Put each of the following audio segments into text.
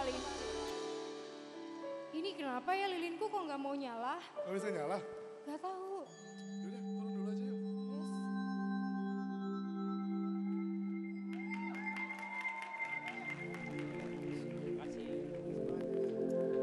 sekali. Ini kenapa ya lilinku kok nggak mau nyala? Gak bisa nyala? Gak tahu. Yaudah, turun dulu aja yuk. Yes.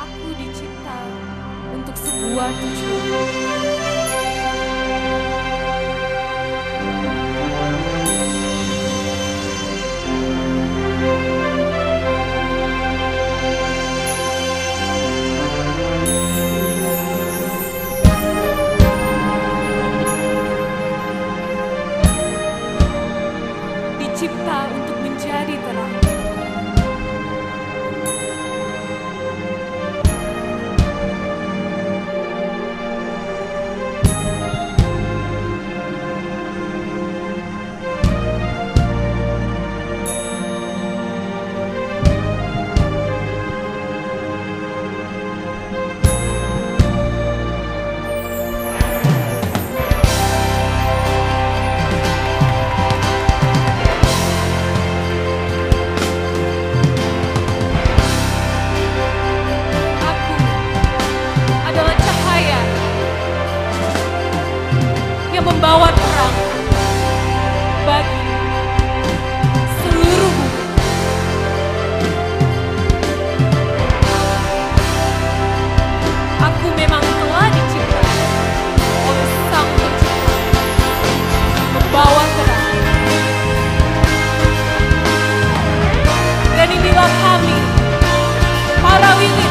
Aku dicipta untuk sebuah tujuan. Dicipta untuk menjadi terang. Aku adalah cahaya yang membawa terang bagi seluruh bumi. Aku memang telah dicipta oleh Sang Pencipta membawa terang. Dan inilah kami, para lilin.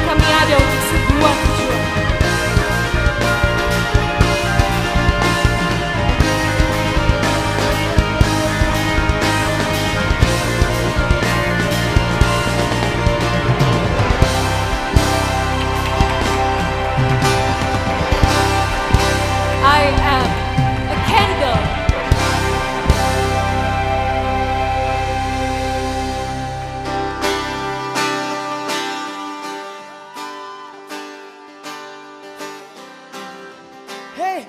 Kami ada untuk sebuah tujuan. I am a candle. Hei.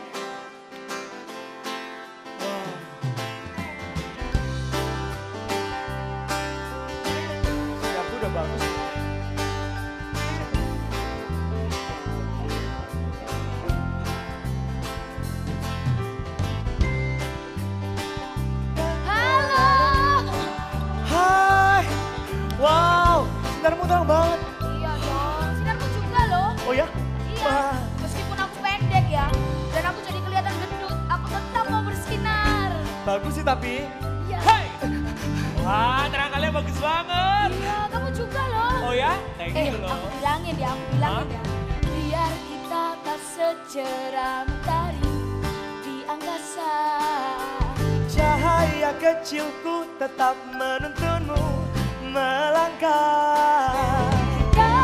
Siapku udah bagus. Halo. Hai. Wow, sinarmu terang banget. Iya dong, sinarku juga loh. Oh ya? Iya, Wah. meskipun aku pendek ya, dan aku jadi kelihatan gendut, aku tetap mau bersinar. Bagus sih tapi. Iya. Wah, terang kalian bagus banget. Iya, kamu juga loh. Oh ya? Thank you Aku loh. bilangin ya, biar kita tak secerah mentari di angkasa. Cahaya kecilku tetap menuntunmu melangkah. Kita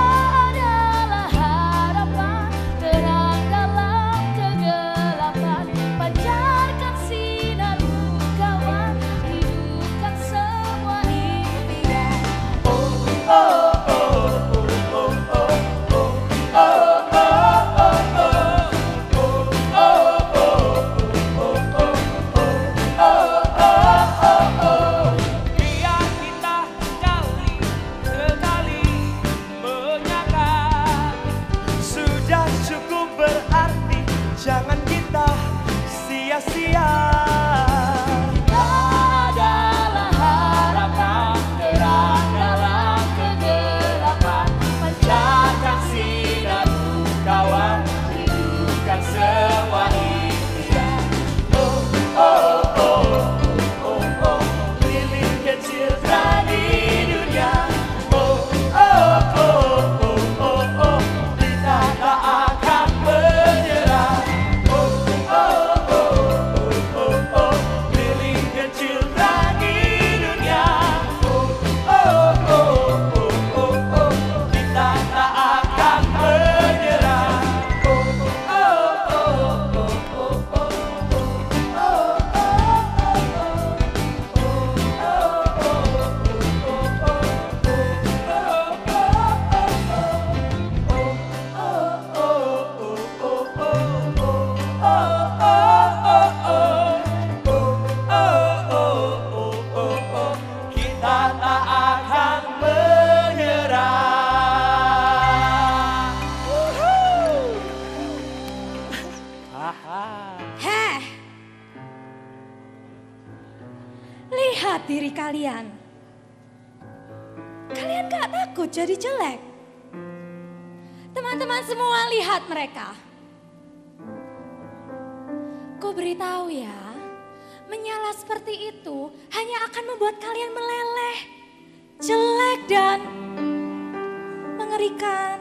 adalah harapan terang dalam kegelapan. Pancarkan sinarmu kawan, hidupkan semua impian. Oh, oh, oh, oh, oh, oh, oh, oh, oh, oh, oh, oh, oh, oh, oh, oh, sia-sia. Adalah harapan terang dalam kegelapan, pancarkan sinarmu kawan, hidupkan semua impian. Oh, oh, oh, oh, oh, lilin kecil di dunia. Oh, oh, oh, oh, oh, oh, kita tak akan menyerah. Oh, oh, oh, oh, oh, oh, lilin kecil di dunia. Oh, oh, oh, oh, oh, oh, kita tak akan menyerah. Oh, oh, oh, oh, oh, oh, kita tak akan menyerah. Heh, lihat diri kalian. Kalian gak takut jadi jelek? Teman-teman semua lihat mereka. Ku beritahu ya, menyala seperti itu hanya akan membuat kalian meleleh, jelek dan mengerikan.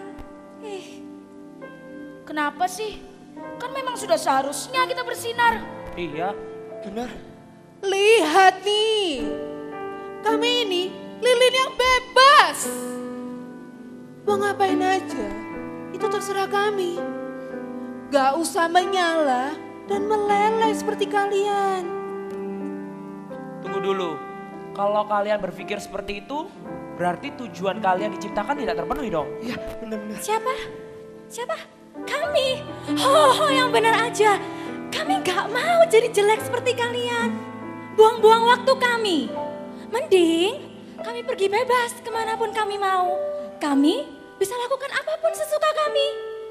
Kenapa sih? Kan memang sudah seharusnya kita bersinar. Iya, benar. Lihat nih, kami ini lilin yang bebas. Mau ngapain aja, itu terserah kami. Gak usah menyala dan meleleh seperti kalian. Tunggu dulu. Kalau kalian berpikir seperti itu, berarti tujuan kalian diciptakan tidak terpenuhi dong. Iya, benar-benar. Siapa? Siapa? Kami. Oh, yang benar aja. Kami gak mau jadi jelek seperti kalian. Buang-buang waktu kami. Mending kami pergi bebas kemanapun kami mau. Kami bisa lakukan apapun sesuka kami.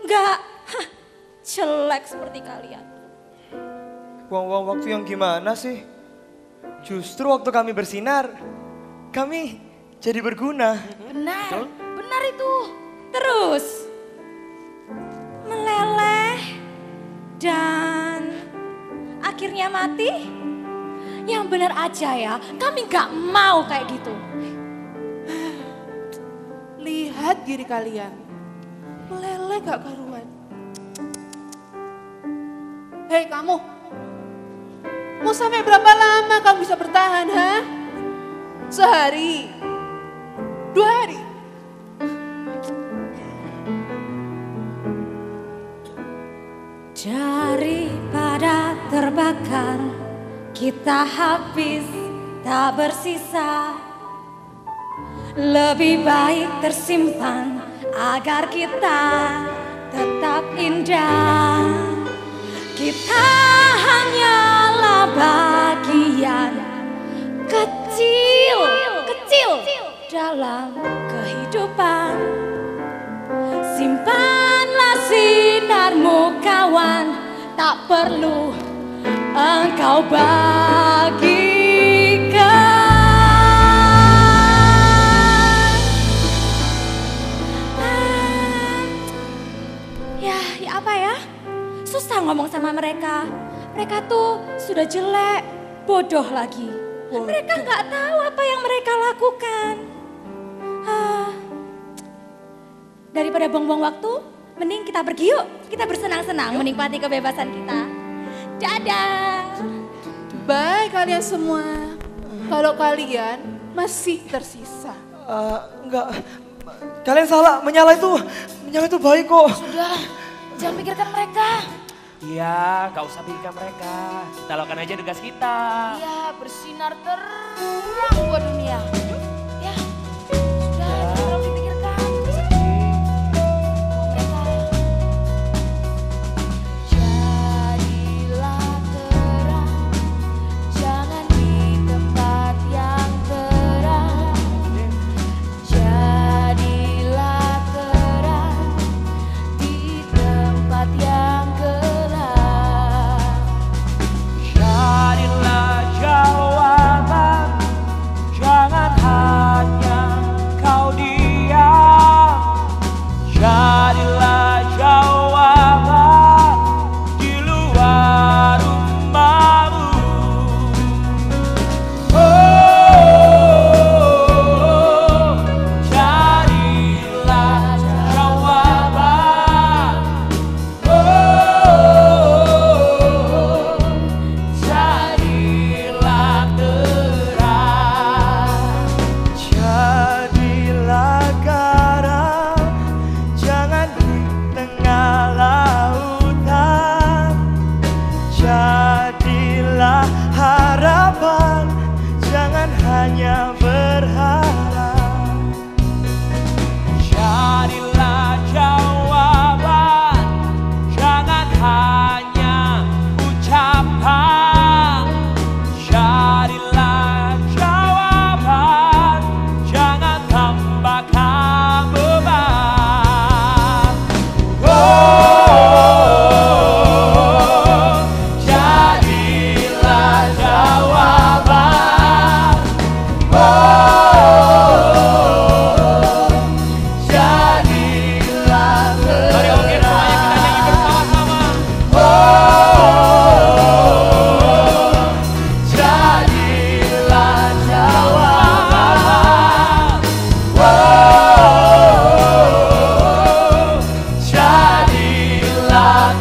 Gak jelek seperti kalian. Buang-buang waktu yang gimana sih? Justru waktu kami bersinar, kami jadi berguna. Benar, benar itu. Terus meleleh dan akhirnya mati. Yang benar aja ya, kami gak mau kayak gitu. Lihat diri kalian, meleleh gak karuan. Hei kamu, mau sampai berapa lama kamu bisa bertahan, ha? Sehari? 2 hari? Daripada terbakar, kita habis tak bersisa. Lebih baik tersimpan agar kita tetap indah. Kita hanyalah bagian kecil dalam kehidupan. Simpanlah sinarmu kawan, tak perlu engkau bagikan. Ya apa ya? Susah ngomong sama mereka. Mereka tuh sudah jelek, bodoh lagi. Mereka nggak tahu apa yang mereka lakukan. Daripada buang-buang waktu, mending kita pergi yuk. Kita bersenang-senang menikmati kebebasan kita. Dadah. Bye kalian semua. Kalau kalian masih tersisa. Enggak, kalian salah. Menyala itu baik kok. Sudah, jangan pikirkan mereka. Iya, gak usah pikirkan mereka. Kita lakukan aja tugas kita. Iya, bersinar terang buat dunia. Ya, sudah, jangan terlalu dipikirkan. Mereka. Jadilah terang, jangan di tempat yang terang. Jadilah terang di tempat yang gelap.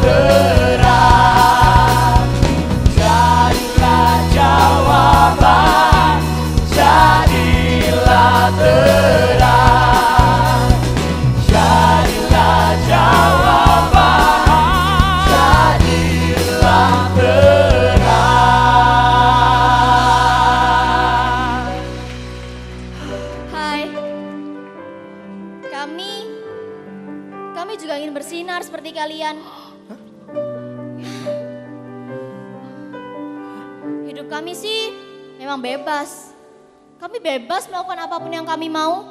terang. Jadilah jawaban, jadilah terang. Jadilah jawaban, jadilah terang. Hai, kami juga ingin bersinar seperti kalian. Hidup kami sih memang bebas. Kami bebas melakukan apapun yang kami mau.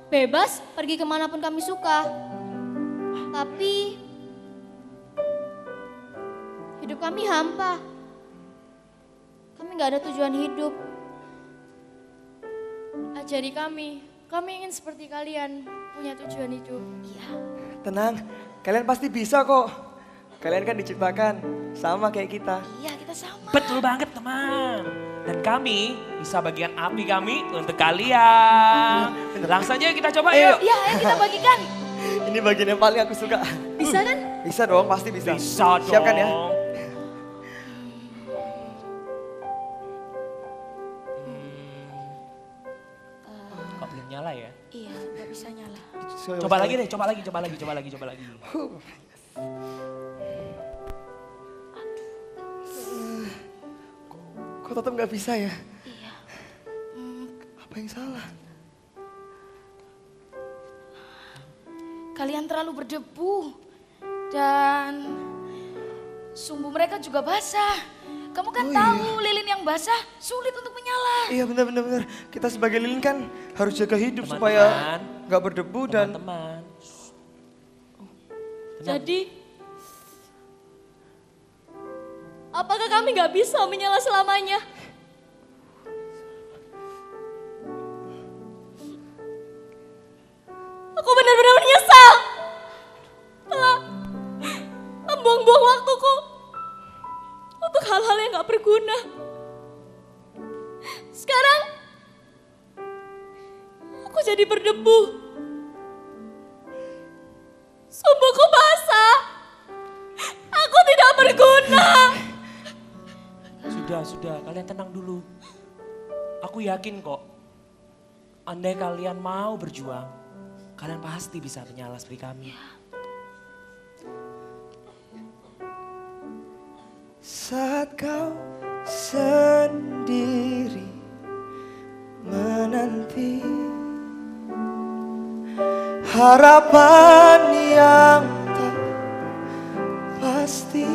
Bebas pergi kemanapun kami suka. Tapi hidup kami hampa. Kami gak ada tujuan hidup. Ajari kami ingin seperti kalian punya tujuan hidup. Iya. Tenang, kalian pasti bisa kok. Kalian kan diciptakan sama kayak kita. Iya, kita sama. Betul banget teman. Dan kami bisa bagikan api kami untuk kalian. Langsung aja kita coba yuk. Iya, ayo kita bagikan. Ini bagian yang paling aku suka. Bisa kan? Bisa dong, pasti bisa. Bisa dong. Siapkan ya. Kok belum nyala ya? Iya, gak bisa nyala. Coba lagi deh, coba lagi. Kok tetap nggak bisa ya? Iya. Apa yang salah? Kalian terlalu berdebu dan sumbu mereka juga basah. Kamu kan tahu lilin yang basah sulit untuk menyala. Iya benar. Kita sebagai lilin kan harus jaga hidup Teman-teman. supaya nggak berdebu dan Teman-teman. Jadi, apakah kami nggak bisa menyala selamanya? Aku benar-benar menyesal telah membuang-buang waktuku untuk hal-hal yang gak berguna. Sekarang aku jadi berdebu. Sumbuku basah. Aku tidak berguna. Sudah, kalian tenang dulu. Aku yakin kok, andai kalian mau berjuang, kalian pasti bisa menyala seperti kami. saat kau sendiri menanti harapan yang tak pasti.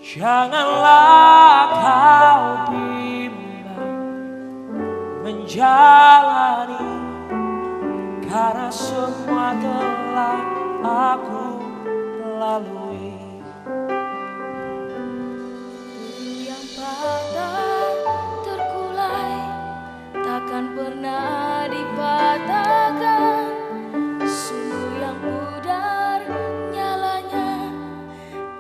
Janganlah kau bimbang menjalani, karena semua telah aku lalui. Yang patah terkulai takkan pernah dipatahkan. Sumbu yang pudar nyalanya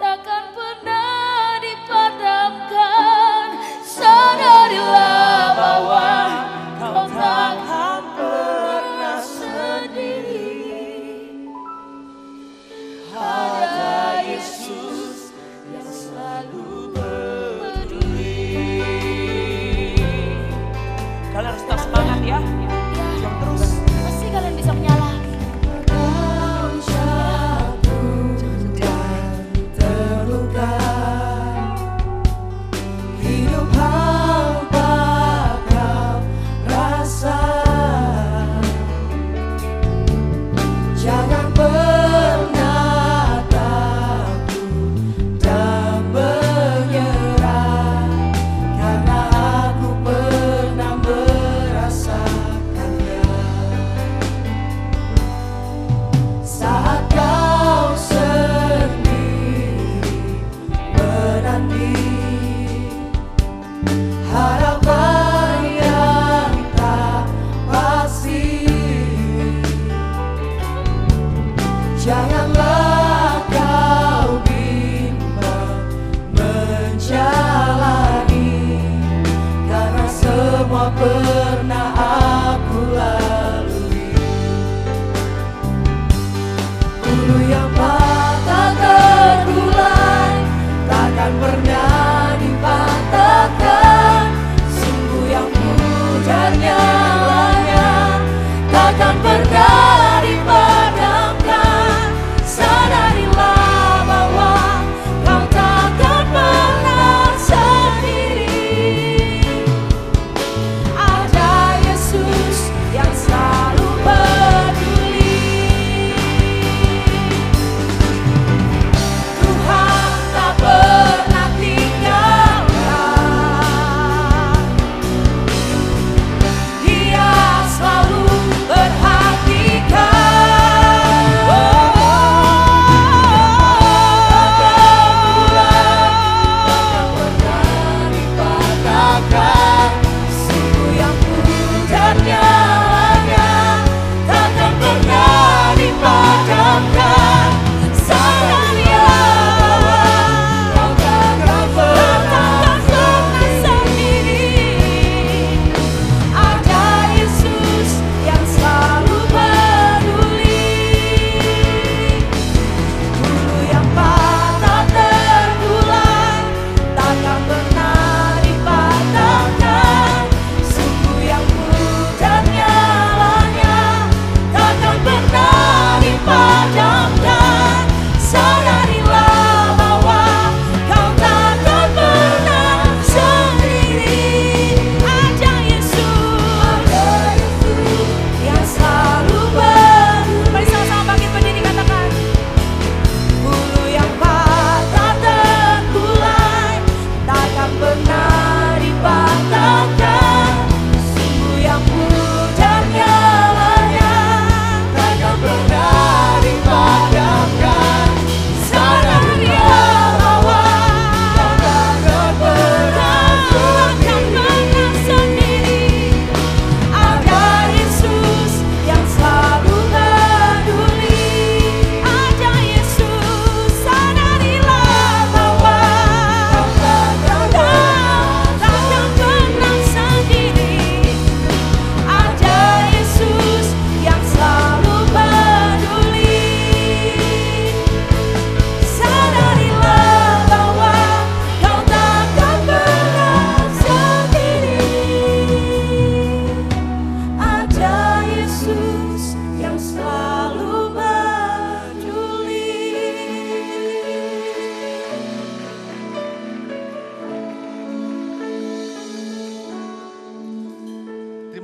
takkan pernah dipadamkan. Sadarilah bahwa kau takkan pernah sendiri. Ada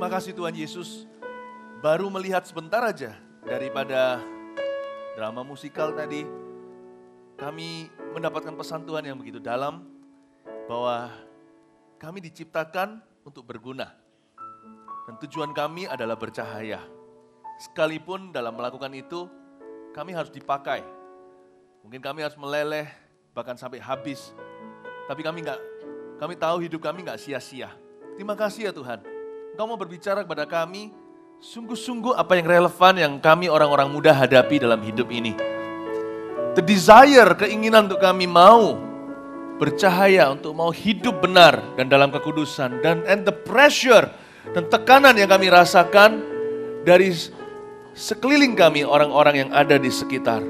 Terima kasih Tuhan Yesus. Baru melihat sebentar aja daripada drama musikal tadi, kami mendapatkan pesan Tuhan yang begitu dalam bahwa kami diciptakan untuk berguna. Dan tujuan kami adalah bercahaya. Sekalipun dalam melakukan itu, kami harus dipakai. Mungkin kami harus meleleh, bahkan sampai habis. Tapi kami tahu hidup kami nggak sia-sia. Terima kasih ya Tuhan. Engkau mau berbicara kepada kami, sungguh-sungguh apa yang relevan yang kami orang-orang muda hadapi dalam hidup ini. The desire, keinginan untuk kami mau bercahaya, untuk mau hidup benar dan dalam kekudusan. And the pressure dan tekanan yang kami rasakan dari sekeliling kami, orang-orang yang ada di sekitar.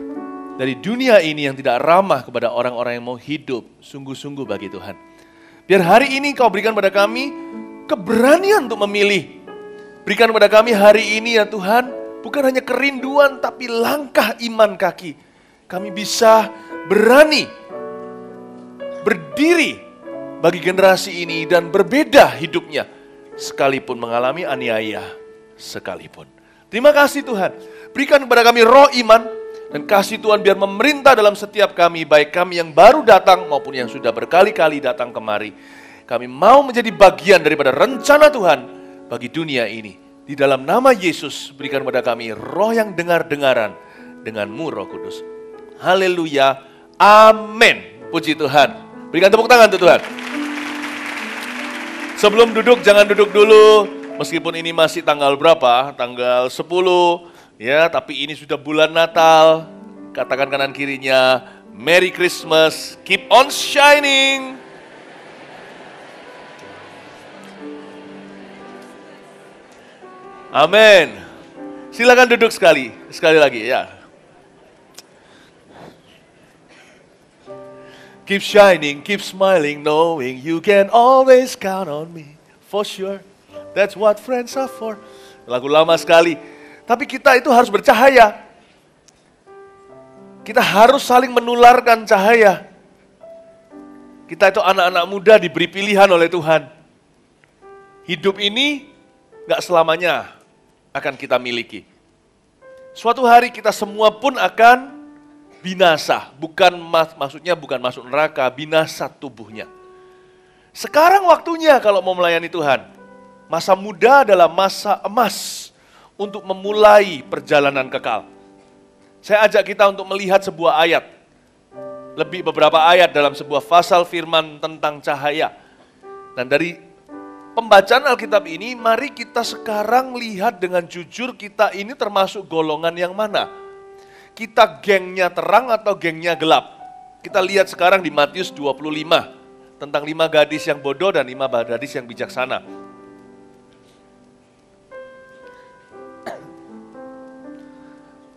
Dari dunia ini yang tidak ramah kepada orang-orang yang mau hidup sungguh-sungguh bagi Tuhan. Biar hari ini Kau berikan pada kami keberanian untuk memilih. Berikan kepada kami hari ini ya Tuhan, bukan hanya kerinduan tapi langkah iman kaki. Kami bisa berani berdiri bagi generasi ini dan berbeda hidupnya. Sekalipun mengalami aniaya, sekalipun. Terima kasih Tuhan. Berikan kepada kami roh iman dan kasih Tuhan biar memerintah dalam setiap kami, baik kami yang baru datang maupun yang sudah berkali-kali datang kemari. Kami mau menjadi bagian daripada rencana Tuhan bagi dunia ini. Di dalam nama Yesus berikan kepada kami roh yang dengar-dengaran dengan-Mu Roh Kudus. Haleluya. Amin. Puji Tuhan. Berikan tepuk tangan untuk Tuhan. Sebelum duduk, jangan duduk dulu. Meskipun ini masih tanggal berapa? Tanggal 10. Ya, tapi ini sudah bulan Natal. Katakan kanan kirinya, Merry Christmas. Keep on shining. Amin. Silakan duduk sekali lagi ya. Keep shining, keep smiling, knowing you can always count on me. For sure, that's what friends are for. Lagu lama sekali. Tapi kita itu harus bercahaya. Kita harus saling menularkan cahaya. Kita itu anak-anak muda diberi pilihan oleh Tuhan. Hidup ini gak selamanya akan kita miliki. Suatu hari kita semua pun akan binasa. Maksudnya bukan masuk neraka, binasa tubuhnya. Sekarang waktunya kalau mau melayani Tuhan. Masa muda adalah masa emas untuk memulai perjalanan kekal. Saya ajak kita untuk melihat sebuah ayat. Beberapa ayat dalam sebuah pasal firman tentang cahaya. Dan dari pembacaan Alkitab ini, mari kita sekarang lihat dengan jujur kita ini termasuk golongan yang mana. Kita gengnya terang atau gengnya gelap. Kita lihat sekarang di Matius 25. Tentang 5 gadis yang bodoh dan 5 gadis yang bijaksana.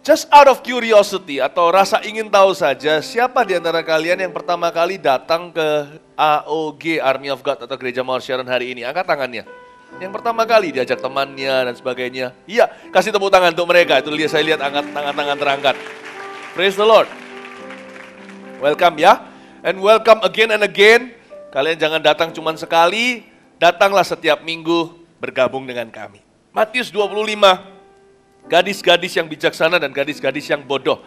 Just out of curiosity atau rasa ingin tahu saja, siapa di antara kalian yang pertama kali datang ke AOG, Army of God atau Gereja Mawar Sharon hari ini? Angkat tangannya. Yang pertama kali diajak temannya dan sebagainya. Iya, kasih tepuk tangan untuk mereka. Itu saya lihat angkat tangan-tangan terangkat. Praise the Lord. Welcome ya. And welcome again and again. Kalian jangan datang cuma sekali, datanglah setiap minggu bergabung dengan kami. Matius 25. Gadis-gadis yang bijaksana dan gadis-gadis yang bodoh.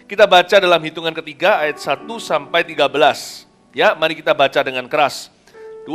Kita baca dalam hitungan ketiga ayat 1 sampai 13. Ya, mari kita baca dengan keras. 2,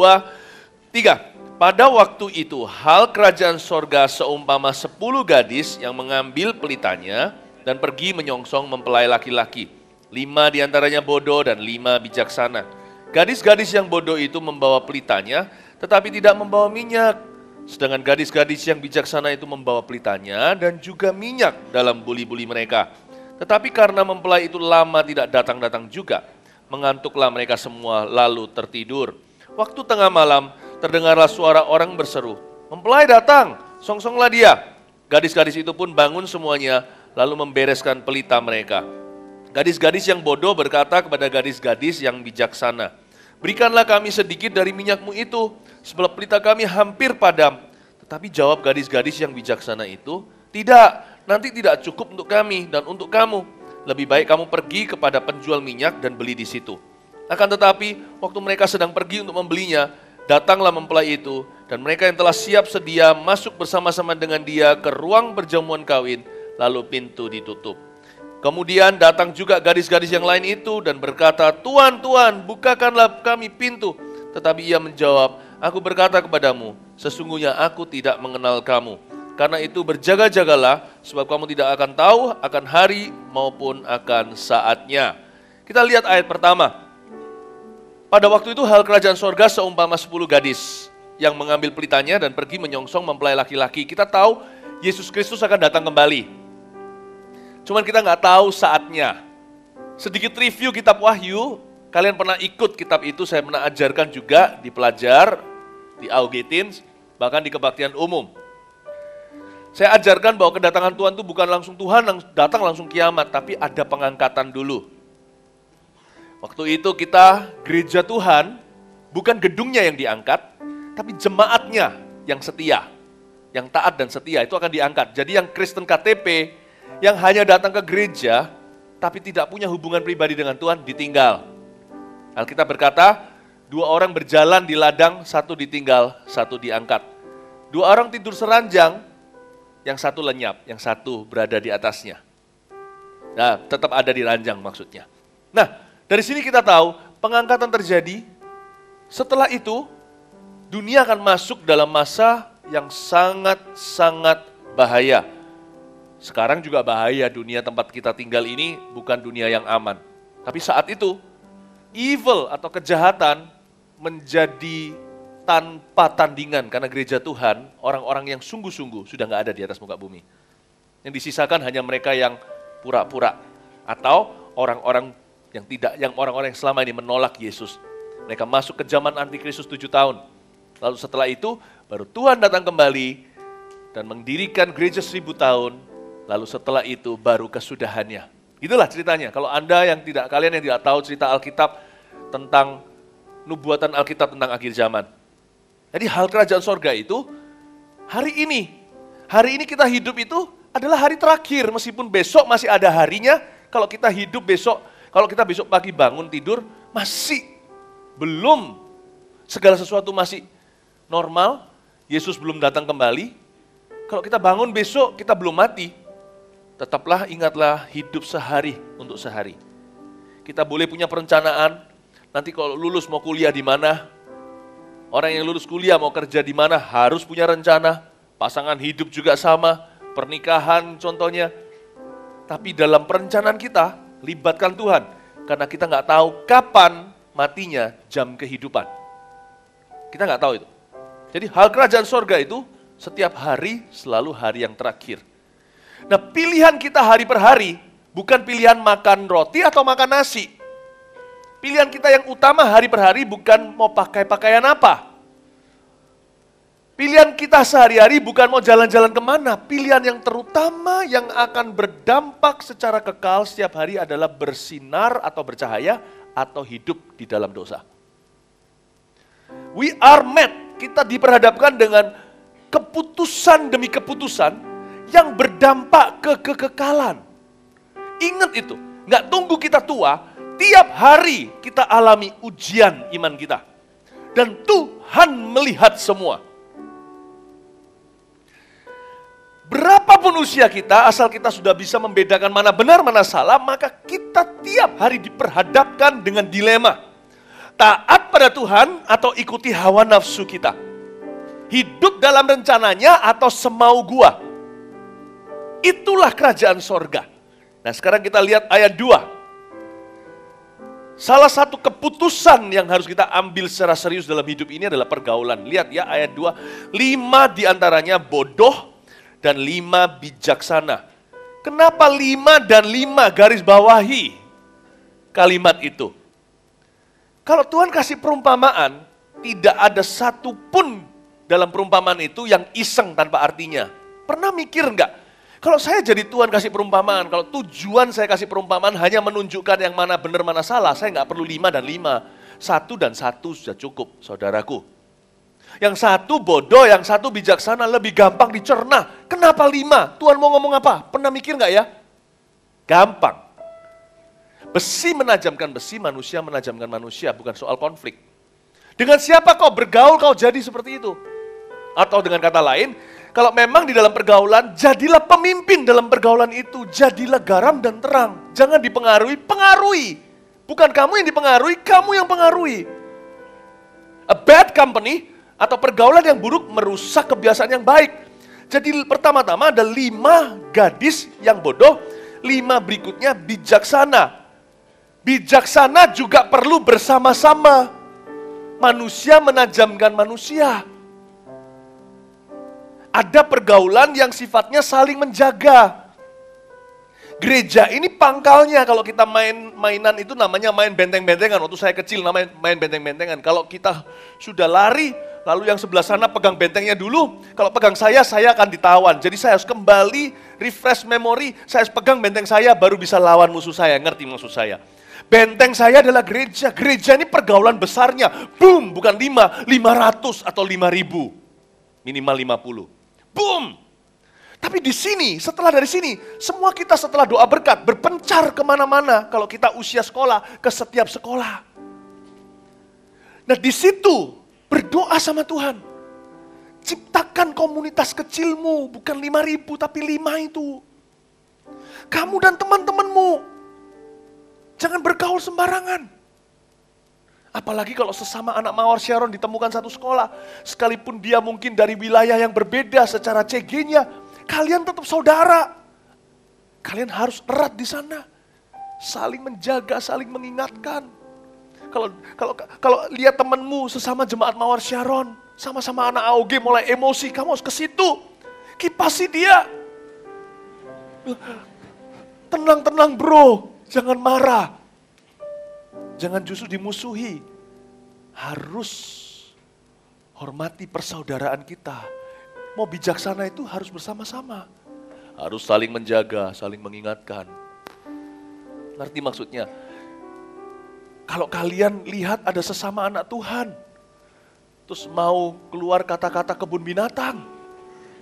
3. Pada waktu itu hal kerajaan sorga seumpama 10 gadis yang mengambil pelitanya dan pergi menyongsong mempelai laki-laki. 5 diantaranya bodoh dan 5 bijaksana. Gadis-gadis yang bodoh itu membawa pelitanya tetapi tidak membawa minyak. Sedangkan gadis-gadis yang bijaksana itu membawa pelitanya dan juga minyak dalam buli-buli mereka. Tetapi karena mempelai itu lama tidak datang-datang juga, mengantuklah mereka semua lalu tertidur. Waktu tengah malam terdengarlah suara orang berseru, "Mempelai datang, songsonglah dia." Gadis-gadis itu pun bangun semuanya lalu membereskan pelita mereka. Gadis-gadis yang bodoh berkata kepada gadis-gadis yang bijaksana, "Berikanlah kami sedikit dari minyakmu itu, sebab pelita kami hampir padam." Tetapi jawab gadis-gadis yang bijaksana itu, "Tidak, nanti tidak cukup untuk kami dan untuk kamu. Lebih baik kamu pergi kepada penjual minyak dan beli di situ." Akan tetapi, waktu mereka sedang pergi untuk membelinya, datanglah mempelai itu Dan mereka yang telah siap sedia masuk bersama-sama dengan dia ke ruang perjamuan kawin, lalu pintu ditutup. Kemudian datang juga gadis-gadis yang lain itu dan berkata, "Tuan, Tuan, bukakanlah kami pintu." Tetapi ia menjawab, "Aku berkata kepadamu, sesungguhnya aku tidak mengenal kamu. Karena itu berjaga-jagalah, sebab kamu tidak akan tahu akan hari maupun akan saatnya." Kita lihat ayat pertama. Pada waktu itu hal kerajaan sorga seumpama 10 gadis yang mengambil pelitanya dan pergi menyongsong mempelai laki-laki. Kita tahu Yesus Kristus akan datang kembali. Cuman kita nggak tahu saatnya. Sedikit review kitab Wahyu, kalian pernah ikut kitab itu, saya pernah ajarkan juga di pelajar, di AOG Teens, bahkan di kebaktian umum. Saya ajarkan bahwa kedatangan Tuhan itu bukan langsung Tuhan datang langsung kiamat, tapi ada pengangkatan dulu. Waktu itu kita gereja Tuhan, bukan gedungnya yang diangkat, tapi jemaatnya yang setia, yang taat dan setia itu akan diangkat. Jadi yang Kristen KTP, yang hanya datang ke gereja, tapi tidak punya hubungan pribadi dengan Tuhan, ditinggal. Alkitab berkata, 2 orang berjalan di ladang, 1 ditinggal, 1 diangkat. 2 orang tidur seranjang, yang 1 lenyap, yang 1 berada di atasnya. Nah, tetap ada di ranjang maksudnya. Nah, dari sini kita tahu pengangkatan terjadi. Setelah itu, dunia akan masuk dalam masa yang sangat-sangat bahaya. Sekarang juga bahaya, dunia tempat kita tinggal ini bukan dunia yang aman. Tapi saat itu, evil atau kejahatan menjadi tanpa tandingan karena gereja Tuhan, orang-orang yang sungguh-sungguh sudah nggak ada di atas muka bumi. Yang disisakan hanya mereka yang pura-pura atau orang-orang yang tidak, yang orang-orang yang selama ini menolak Yesus. Mereka masuk ke zaman antikristus 7 tahun. Lalu setelah itu baru Tuhan datang kembali dan mendirikan gereja 1000 tahun. Lalu setelah itu baru kesudahannya. Itulah ceritanya. Kalau kalian yang tidak tahu cerita Alkitab tentang nubuatan Alkitab tentang akhir zaman. Jadi hal kerajaan sorga itu hari ini kita hidup itu adalah hari terakhir. Meskipun besok masih ada harinya, kalau kita hidup besok, kalau kita besok pagi bangun tidur, masih belum segala sesuatu masih normal, Yesus belum datang kembali. Kalau kita bangun besok, kita belum mati. Tetaplah ingatlah hidup sehari untuk sehari. Kita boleh punya perencanaan, nanti kalau lulus mau kuliah di mana, orang yang lulus kuliah mau kerja di mana harus punya rencana, pasangan hidup juga sama, pernikahan contohnya. Tapi dalam perencanaan kita, libatkan Tuhan, karena kita nggak tahu kapan matinya jam kehidupan. Kita nggak tahu itu. Jadi hal kerajaan sorga itu setiap hari selalu hari yang terakhir. Nah, pilihan kita hari per hari bukan pilihan makan roti atau makan nasi. Pilihan kita yang utama hari per hari bukan mau pakai pakaian apa. Pilihan kita sehari-hari bukan mau jalan-jalan kemana. Pilihan yang terutama yang akan berdampak secara kekal setiap hari adalah bersinar atau bercahaya atau hidup di dalam dosa. We are met. Kita diperhadapkan dengan keputusan demi keputusan yang berdampak ke kekekalan. Ingat itu, nggak tunggu kita tua, tiap hari kita alami ujian iman kita. Dan Tuhan melihat semua. Berapapun usia kita, asal kita sudah bisa membedakan mana benar, mana salah, maka kita tiap hari diperhadapkan dengan dilema. Taat pada Tuhan atau ikuti hawa nafsu kita. Hidup dalam rencananya atau semau gua. Itulah kerajaan sorga. Nah, sekarang kita lihat ayat 2. Salah satu keputusan yang harus kita ambil secara serius dalam hidup ini adalah pergaulan. Lihat ya ayat 2, 5 diantaranya bodoh dan 5 bijaksana. Kenapa 5 dan 5 garis bawahi kalimat itu? Kalau Tuhan kasih perumpamaan, tidak ada satu pun dalam perumpamaan itu yang iseng tanpa artinya. Pernah mikir enggak? Kalau saya jadi Tuhan kasih perumpamaan, kalau tujuan saya kasih perumpamaan hanya menunjukkan yang mana benar mana salah, saya nggak perlu 5 dan 5. 1 dan 1 sudah cukup, saudaraku. Yang 1 bodoh, yang 1 bijaksana, lebih gampang dicerna. Kenapa 5? Tuhan mau ngomong apa? Pernah mikir nggak ya? Gampang. Besi menajamkan besi, manusia menajamkan manusia, bukan soal konflik. Dengan siapa kau bergaul, kau jadi seperti itu. Atau dengan kata lain, kalau memang di dalam pergaulan, jadilah pemimpin dalam pergaulan itu. Jadilah garam dan terang. Jangan dipengaruhi, pengaruhi. Bukan kamu yang dipengaruhi, kamu yang pengaruhi. A bad company atau pergaulan yang buruk merusak kebiasaan yang baik. Jadi pertama-tama ada 5 gadis yang bodoh, 5 berikutnya bijaksana. Bijaksana juga perlu bersama-sama. Manusia menajamkan manusia. Ada pergaulan yang sifatnya saling menjaga. Gereja ini pangkalnya, kalau kita mainan itu namanya main benteng-bentengan. Waktu saya kecil namanya main benteng-bentengan. Kalau kita sudah lari, lalu yang sebelah sana pegang bentengnya dulu. Kalau pegang saya akan ditawan. Jadi saya harus kembali, refresh memory. Saya harus pegang benteng saya, baru bisa lawan musuh saya, ngerti maksud saya. Benteng saya adalah gereja. Gereja ini pergaulan besarnya. Boom, bukan 5, 500 atau 5.000. Minimal 50. Boom. Tapi di sini, setelah dari sini, semua kita setelah doa berkat, berpencar kemana-mana. Kalau kita usia sekolah, ke setiap sekolah. Nah di situ, berdoa sama Tuhan. Ciptakan komunitas kecilmu, bukan 5.000, tapi 5 itu. Kamu dan teman-temanmu. Jangan bergaul sembarangan. Apalagi kalau sesama anak Mawar Sharon ditemukan satu sekolah. Sekalipun dia mungkin dari wilayah yang berbeda secara CG-nya. Kalian tetap saudara. Kalian harus erat di sana. Saling menjaga, saling mengingatkan. Kalau lihat temanmu sesama jemaat Mawar Sharon. Sama-sama anak AOG mulai emosi. Kamu harus ke situ. Kipasi dia. Tenang-tenang bro. Jangan marah. Jangan justru dimusuhi. Harus hormati persaudaraan kita. Mau bijaksana itu harus bersama-sama. Harus saling menjaga, saling mengingatkan. Ngerti maksudnya? Kalau kalian lihat ada sesama anak Tuhan, terus mau keluar kata-kata kebun binatang,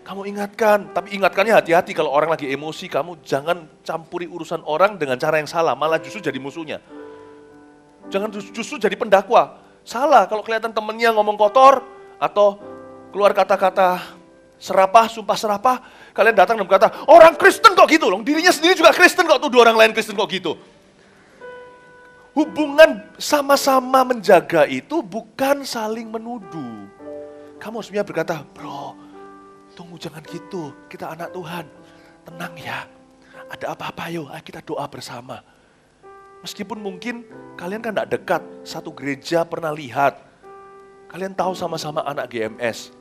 kamu ingatkan. Tapi ingatkannya hati-hati, kalau orang lagi emosi, kamu jangan campuri urusan orang dengan cara yang salah, malah justru jadi musuhnya. Jangan justru jadi pendakwa. Salah kalau kelihatan temennya ngomong kotor, atau keluar kata-kata serapah, sumpah serapah, kalian datang dan berkata, orang Kristen kok gitu loh, dirinya sendiri juga Kristen kok, tuduh orang lain Kristen kok gitu. Hubungan sama-sama menjaga itu bukan saling menuduh. Kamu harusnya berkata, bro, tunggu jangan gitu, kita anak Tuhan, tenang ya, ada apa-apa yuk, ayo kita doa bersama. Meskipun mungkin kalian kan tidak dekat, satu gereja pernah lihat, kalian tahu sama-sama anak GMS,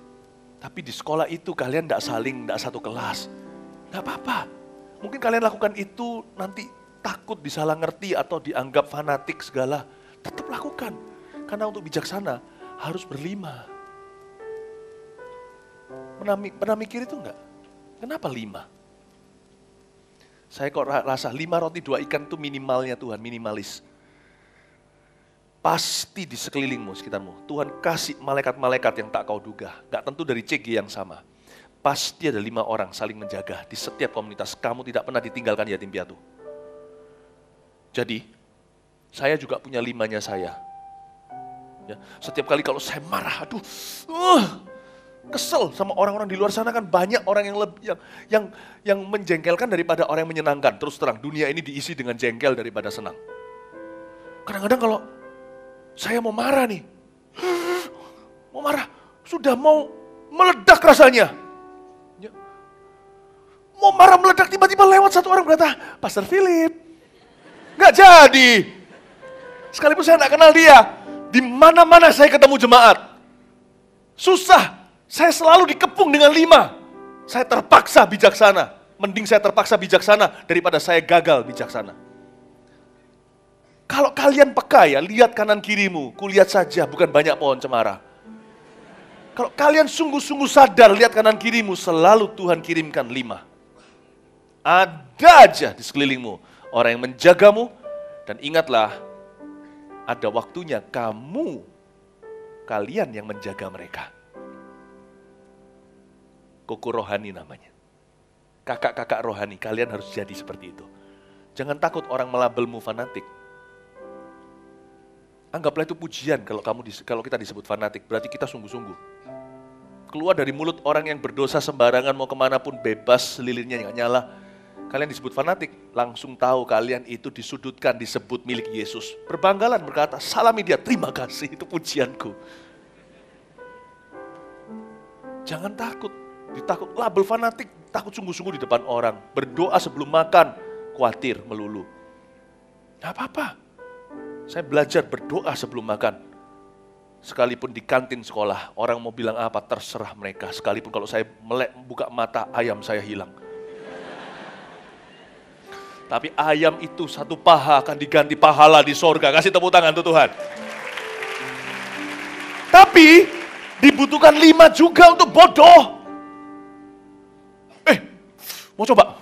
tapi di sekolah itu kalian tidak satu kelas, tidak apa-apa. Mungkin kalian lakukan itu nanti takut disalah ngerti atau dianggap fanatik segala, tetap lakukan. Karena untuk bijaksana harus berlima. Pernah mikir itu enggak? Kenapa 5? Saya kok rasa 5 roti 2 ikan itu minimalnya Tuhan, minimalis. Pasti di sekelilingmu, sekitarmu, Tuhan kasih malaikat-malaikat yang tak kau duga. Gak tentu dari CG yang sama. Pasti ada 5 orang saling menjaga di setiap komunitas. Kamu tidak pernah ditinggalkan yatim piatu. Jadi, saya juga punya 5-nya saya. Ya, setiap kali kalau saya marah, aduh, kesel sama orang-orang di luar sana, kan banyak orang yang menjengkelkan daripada orang yang menyenangkan. Terus terang, dunia ini diisi dengan jengkel daripada senang. Kadang-kadang kalau saya mau marah nih, sudah mau meledak rasanya. Ya. Mau marah meledak, tiba-tiba lewat satu orang berkata, Pastor Philip, nggak jadi. Sekalipun saya nggak kenal dia, di mana-mana saya ketemu jemaat. Susah. Saya selalu dikepung dengan 5. Saya terpaksa bijaksana. Mending saya terpaksa bijaksana daripada saya gagal bijaksana. Kalau kalian peka ya, lihat kanan kirimu. Kulihat saja, bukan banyak pohon cemara. Kalau kalian sungguh-sungguh sadar, lihat kanan kirimu, selalu Tuhan kirimkan 5. Ada aja di sekelilingmu orang yang menjagamu. Dan ingatlah, ada waktunya kalian yang menjaga mereka. Koko rohani namanya. Kakak-kakak rohani, kalian harus jadi seperti itu. Jangan takut orang melabelmu fanatik. Anggaplah itu pujian kalau kita disebut fanatik, berarti kita sungguh-sungguh. keluar dari mulut orang yang berdosa sembarangan mau kemanapun bebas, lilinnya nggak nyala. Kalian disebut fanatik, langsung tahu kalian itu disudutkan, disebut milik Yesus. Berbanggalan berkata, salami dia, terima kasih, itu pujianku. Jangan takut, ditakut label fanatik, takut sungguh-sungguh di depan orang. Berdoa sebelum makan, khawatir melulu. Gak apa-apa, saya belajar berdoa sebelum makan. Sekalipun di kantin sekolah, orang mau bilang apa, terserah mereka. Sekalipun kalau saya melek buka mata, ayam saya hilang. Tapi ayam itu satu paha akan diganti pahala di sorga. Kasih tepuk tangan tuh Tuhan. Tapi dibutuhkan 5 juga untuk bodoh. Mau coba?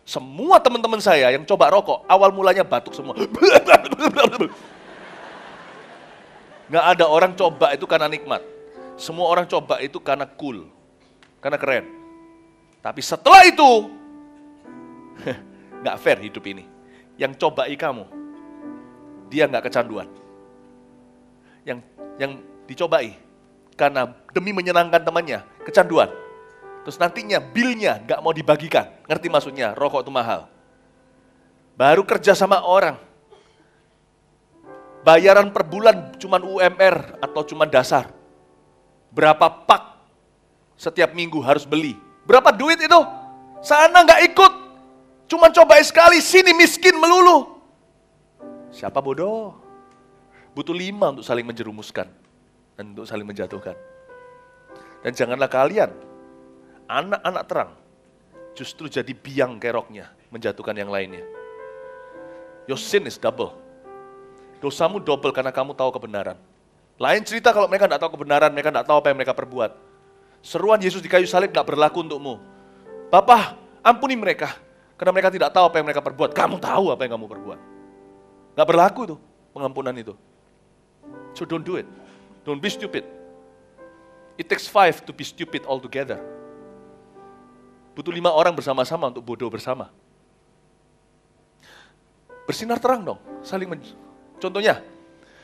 Semua teman-teman saya yang coba rokok, awal mulanya batuk semua. Nggak ada orang coba itu karena nikmat. Semua orang coba itu karena cool, karena keren. Tapi setelah itu, nggak fair hidup ini. Yang cobai kamu, dia nggak kecanduan. Yang dicobai, karena demi menyenangkan temannya, kecanduan. Terus nantinya bilnya nggak mau dibagikan. Ngerti maksudnya, rokok itu mahal. Baru kerja sama orang. Bayaran per bulan cuman UMR atau cuman dasar. Berapa pak setiap minggu harus beli. Berapa duit itu? Sana nggak ikut. Cuman cobain sekali, sini miskin melulu. Siapa bodoh? Butuh 5 untuk saling menjerumuskan. Dan untuk saling menjatuhkan. Dan janganlah kalian, anak-anak terang, justru jadi biang keroknya, menjatuhkan yang lainnya. Your sin is double. Dosamu double karena kamu tahu kebenaran. Lain cerita kalau mereka tidak tahu kebenaran, mereka tidak tahu apa yang mereka perbuat. Seruan Yesus di kayu salib tidak berlaku untukmu. Bapa, ampuni mereka. Karena mereka tidak tahu apa yang mereka perbuat. Kamu tahu apa yang kamu perbuat. Gak berlaku itu, pengampunan itu. So don't do it. Don't be stupid. It takes 5 to be stupid altogether. Butuh 5 orang bersama-sama untuk bodoh bersama. Bersinar terang dong. Contohnya,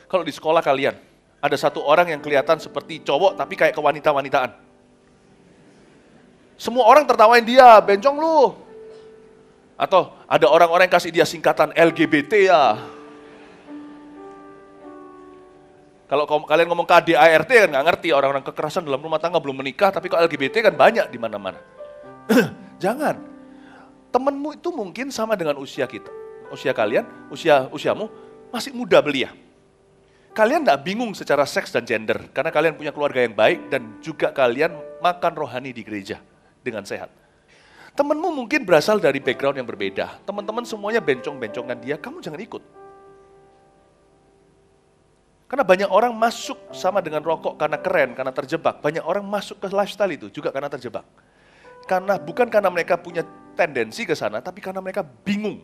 kalau di sekolah kalian, ada satu orang yang kelihatan seperti cowok tapi kayak kewanita-wanitaan. Semua orang tertawain dia, bencong lu. Atau ada orang-orang yang kasih dia singkatan LGBT ya. Kalau kalian ngomong KDART kan nggak ngerti, orang-orang kekerasan dalam rumah tangga belum menikah, tapi kalau LGBT kan banyak di mana-mana. Jangan. Temenmu itu mungkin sama dengan usia kita. Usia kalian, usiamu masih muda belia. Kalian nggak bingung secara seks dan gender, karena kalian punya keluarga yang baik dan juga kalian makan rohani di gereja dengan sehat. Temenmu mungkin berasal dari background yang berbeda. Teman-teman semuanya bencong-bencongan dia, kamu jangan ikut. Karena banyak orang masuk sama dengan rokok karena keren, karena terjebak. Banyak orang masuk ke lifestyle itu juga karena terjebak. Bukan karena mereka punya tendensi ke sana, tapi karena mereka bingung.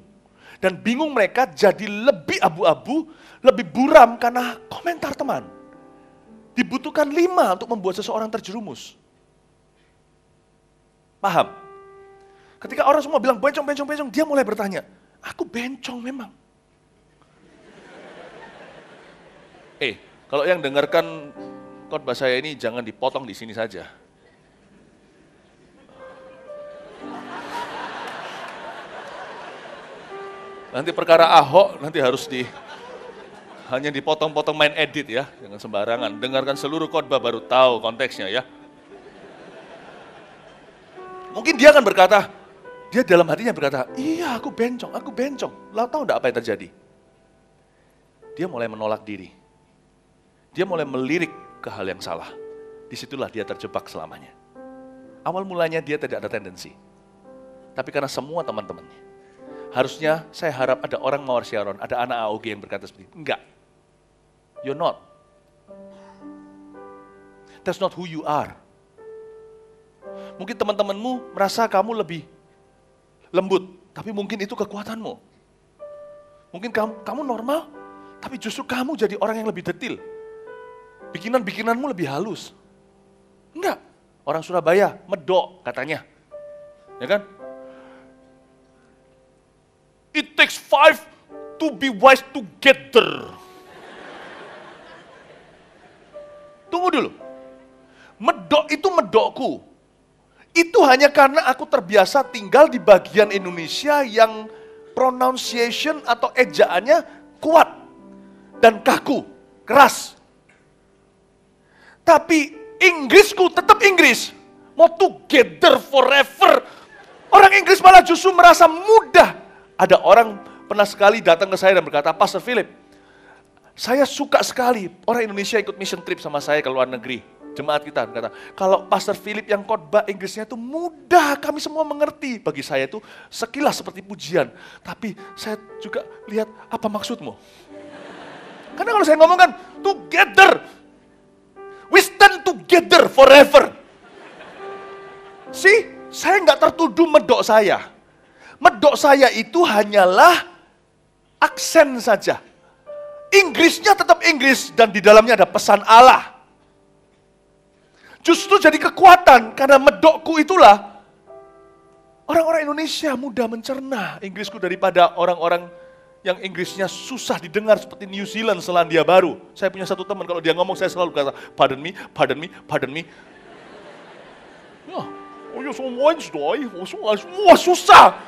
Dan bingung mereka jadi lebih abu-abu, lebih buram karena komentar teman. Dibutuhkan 5 untuk membuat seseorang terjerumus. Paham? Ketika orang semua bilang bencong, dia mulai bertanya, aku bencong memang. Kalau yang dengarkan khotbah saya ini jangan dipotong di sini saja. Nanti perkara Ahok nanti harus hanya dipotong-potong main edit ya, jangan sembarangan. Dengarkan seluruh khotbah baru tahu konteksnya ya. Mungkin dia akan berkata, dia dalam hatinya berkata, iya aku bencong. Lalu tahu enggak apa yang terjadi? Dia mulai menolak diri. Dia mulai melirik ke hal yang salah. Disitulah dia terjebak selamanya. Awal mulanya dia tidak ada tendensi. Tapi karena semua teman-temannya. Harusnya saya harap ada orang Mawar Sharon, ada anak AOG yang berkata seperti itu. Enggak. You're not. That's not who you are. Mungkin teman-temanmu merasa kamu lebih lembut, tapi mungkin itu kekuatanmu. Mungkin kamu normal, tapi justru kamu jadi orang yang lebih detil. Bikinan-bikinanmu lebih halus. Enggak, orang Surabaya medok katanya. Ya kan? It takes 5 to be wise together. Tunggu dulu. medok itu medokku. Itu hanya karena aku terbiasa tinggal di bagian Indonesia yang pronunciation atau ejaannya kuat dan kaku, keras. Tapi Inggrisku tetap Inggris. Mau together forever. Orang Inggris malah justru merasa mudah. Ada orang pernah sekali datang ke saya dan berkata, Pastor Philip, saya suka sekali orang Indonesia ikut mission trip sama saya ke luar negeri. Jemaat kita berkata, kalau Pastor Philip yang khotbah Inggrisnya itu mudah, kami semua mengerti. Bagi saya itu sekilas seperti pujian. Tapi saya juga lihat apa maksudmu. Karena kalau saya ngomong kan, together. We stand together forever. See, saya nggak tertuduh medok saya. Medok saya itu hanyalah aksen saja. Inggrisnya tetap Inggris dan di dalamnya ada pesan Allah. Justru jadi kekuatan karena medokku itulah orang-orang Indonesia mudah mencerna Inggrisku daripada orang-orang yang Inggrisnya susah didengar seperti New Zealand, Selandia Baru. Saya punya satu teman kalau dia ngomong saya selalu kata, pardon me, pardon me, pardon me. Ya, oh ya so Wednesday, wah susah.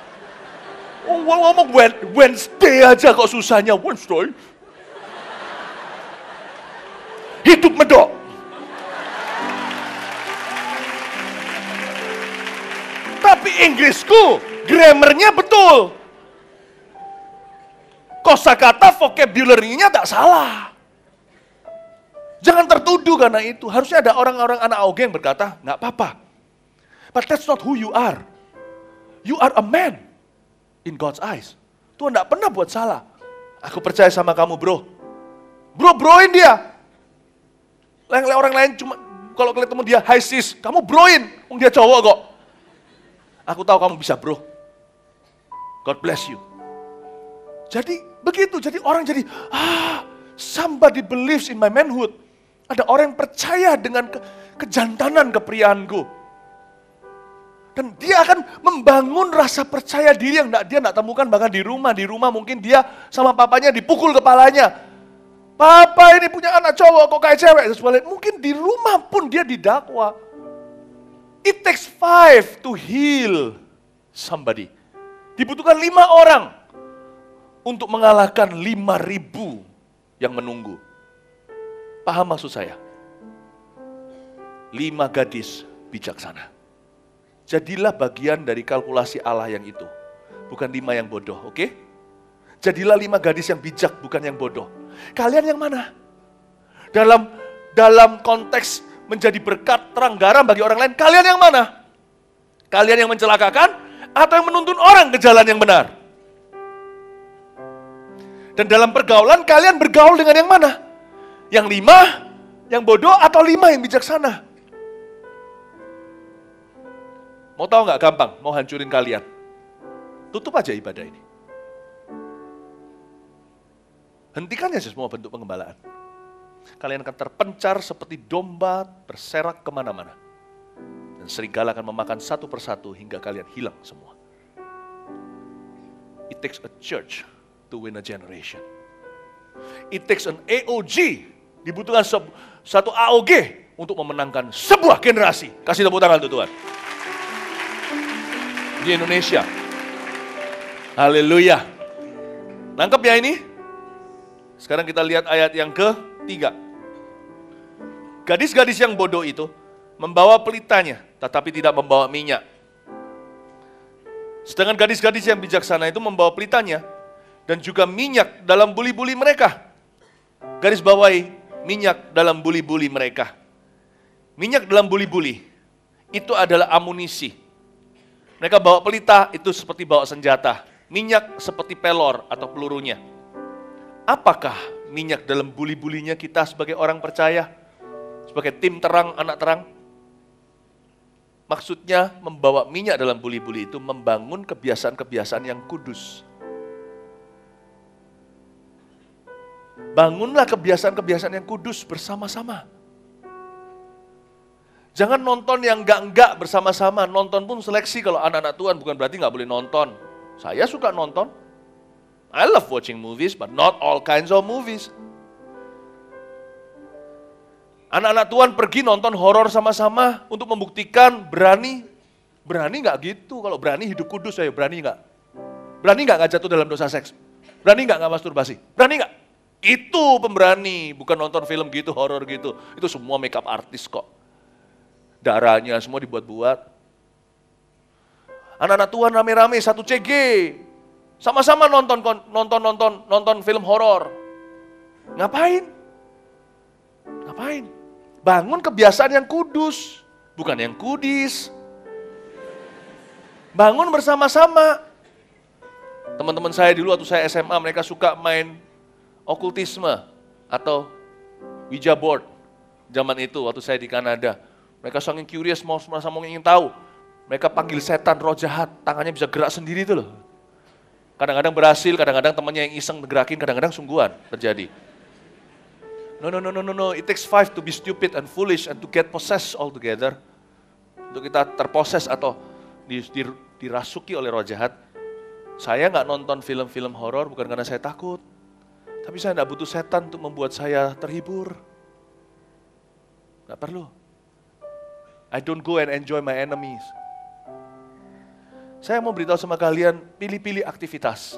Oh ngomong Wednesday aja kok susahnya Wednesday. Hidup medok. Tapi Inggrisku, grammarnya betul. Kosakata vocabulary-nya tak salah. Jangan tertuduh karena itu. Harusnya ada orang-orang anak AOG yang berkata, nggak apa-apa. But that's not who you are. You are a man in God's eyes. Tuhan nggak pernah buat salah. Aku percaya sama kamu bro. Broin dia. Orang lain cuma kalau ketemu dia, hi sis, kamu broin. Dia cowok kok. Aku tahu kamu bisa bro. God bless you. Jadi begitu, jadi orang jadi, somebody believes in my manhood. Ada orang yang percaya dengan kejantanan kepriaanku. Dan dia akan membangun rasa percaya diri yang dia tidak temukan bahkan di rumah. Di rumah mungkin dia sama papanya dipukul kepalanya. Papa ini punya anak cowok kok kayak cewek. Mungkin di rumah pun dia didakwa. It takes 5 to heal somebody. Dibutuhkan 5 orang untuk mengalahkan 5.000 yang menunggu. Paham maksud saya? 5 gadis bijaksana. Jadilah bagian dari kalkulasi Allah yang itu. Bukan 5 yang bodoh, oke? Jadilah 5 gadis yang bijak, bukan yang bodoh. Kalian yang mana? Dalam konteks menjadi berkat terang garam bagi orang lain, kalian yang mana? Kalian yang mencelakakan atau yang menuntun orang ke jalan yang benar? Dan dalam pergaulan kalian bergaul dengan yang mana? Yang 5 yang bodoh atau 5 yang bijaksana? Mau tahu nggak gampang, mau hancurin kalian? Tutup aja ibadah ini. Hentikan aja semua bentuk pengembalaan. Kalian akan terpencar seperti domba berserak kemana-mana. Dan serigala akan memakan satu persatu hingga kalian hilang semua. It takes a church to win a generation. It takes an AOG, dibutuhkan satu AOG untuk memenangkan sebuah generasi. Kasih tepuk tangan untuk Tuhan. Di Indonesia. Haleluya. Nangkep ya ini? Sekarang kita lihat ayat yang ke-3. Gadis-gadis yang bodoh itu membawa pelitanya, tetapi tidak membawa minyak. Sedangkan gadis-gadis yang bijaksana itu membawa pelitanya dan juga minyak dalam buli-buli mereka. Garis bawahi, minyak dalam buli-buli mereka. Minyak dalam buli-buli itu adalah amunisi. Mereka bawa pelita itu seperti bawa senjata. Minyak seperti pelor atau pelurunya. Apakah minyak dalam buli-bulinya kita sebagai orang percaya? Sebagai tim terang, anak terang? Maksudnya membawa minyak dalam buli-buli itu membangun kebiasaan-kebiasaan yang kudus. Bangunlah kebiasaan-kebiasaan yang kudus bersama-sama. Jangan nonton yang enggak bersama-sama. Nonton pun seleksi, kalau anak-anak Tuhan bukan berarti nggak boleh nonton. Saya suka nonton. I love watching movies, but not all kinds of movies. Anak-anak Tuhan pergi nonton horor sama-sama untuk membuktikan berani. Berani nggak gitu? Kalau berani hidup kudus, saya berani nggak? Berani nggak jatuh dalam dosa seks? Berani nggak masturbasi? Berani nggak? Itu pemberani, bukan nonton film gitu, horor gitu. Itu semua makeup artis kok. Darahnya semua dibuat-buat. Anak-anak Tuhan rame-rame satu CG, sama-sama nonton film horor. Ngapain? Ngapain? Bangun kebiasaan yang kudus, bukan yang kudis. Bangun bersama-sama. Teman-teman saya dulu waktu saya SMA, mereka suka main okultisme atau Ouija board. Zaman itu waktu saya di Kanada. Mereka saking curious, mau ingin tahu. Mereka panggil setan, roh jahat, tangannya bisa gerak sendiri itu loh. Kadang-kadang berhasil, kadang-kadang temannya yang iseng gerakin, kadang-kadang sungguhan terjadi. No. It takes 5 to be stupid and foolish and to get possessed altogether. Untuk kita terposes atau dirasuki oleh roh jahat. Saya nggak nonton film-film horor bukan karena saya takut. Tapi saya nggak butuh setan untuk membuat saya terhibur. Nggak perlu. I don't go and enjoy my enemies. Saya mau beritahu sama kalian, pilih-pilih aktivitas.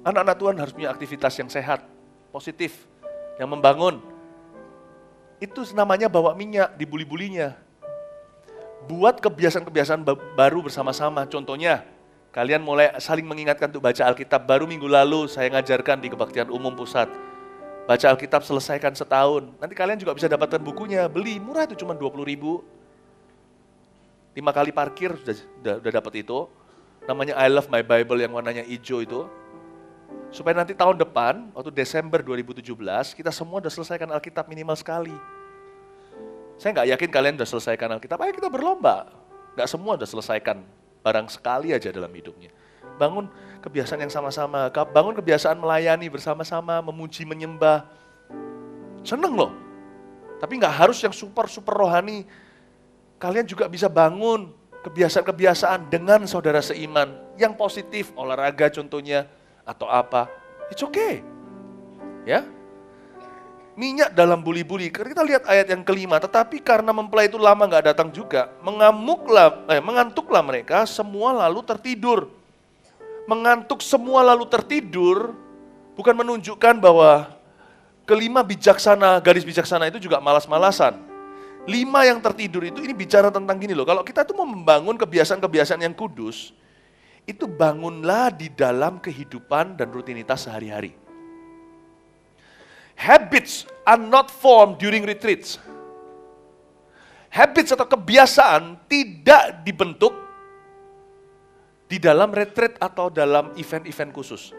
Anak-anak Tuhan harus punya aktivitas yang sehat, positif, yang membangun. Itu namanya bawa minyak, dibuli-bulinya. Buat kebiasaan-kebiasaan baru bersama-sama. Contohnya, kalian mulai saling mengingatkan untuk baca Alkitab. Baru minggu lalu saya ngajarkan di Kebaktian Umum Pusat. Baca Alkitab selesaikan setahun. Nanti kalian juga bisa dapatkan bukunya. Beli, murah itu cuma 20.000. 5 kali parkir sudah dapat itu. Namanya I Love My Bible yang warnanya hijau itu. Supaya nanti tahun depan, waktu Desember 2017, kita semua sudah selesaikan Alkitab minimal sekali. Saya nggak yakin kalian sudah selesaikan Alkitab, ayo kita berlomba. Nggak semua sudah selesaikan, barang sekali aja dalam hidupnya. Bangun kebiasaan yang sama-sama, bangun kebiasaan melayani bersama-sama, memuji, menyembah. Seneng loh, tapi nggak harus yang super-super rohani. Kalian juga bisa bangun kebiasaan-kebiasaan dengan saudara seiman, yang positif, olahraga contohnya, atau apa, it's okay. Ya, minyak dalam buli-buli. Kita lihat ayat yang kelima, tetapi karena mempelai itu lama nggak datang juga, mengantuklah mereka, semua lalu tertidur. Mengantuk semua lalu tertidur, bukan menunjukkan bahwa kelima bijaksana, gadis bijaksana itu juga malas-malasan. 5 yang tertidur itu, ini bicara tentang gini loh, kalau kita tuh mau membangun kebiasaan-kebiasaan yang kudus, itu bangunlah di dalam kehidupan dan rutinitas sehari-hari. Habits are not formed during retreats. Habits atau kebiasaan tidak dibentuk di dalam retreat atau dalam event-event khusus.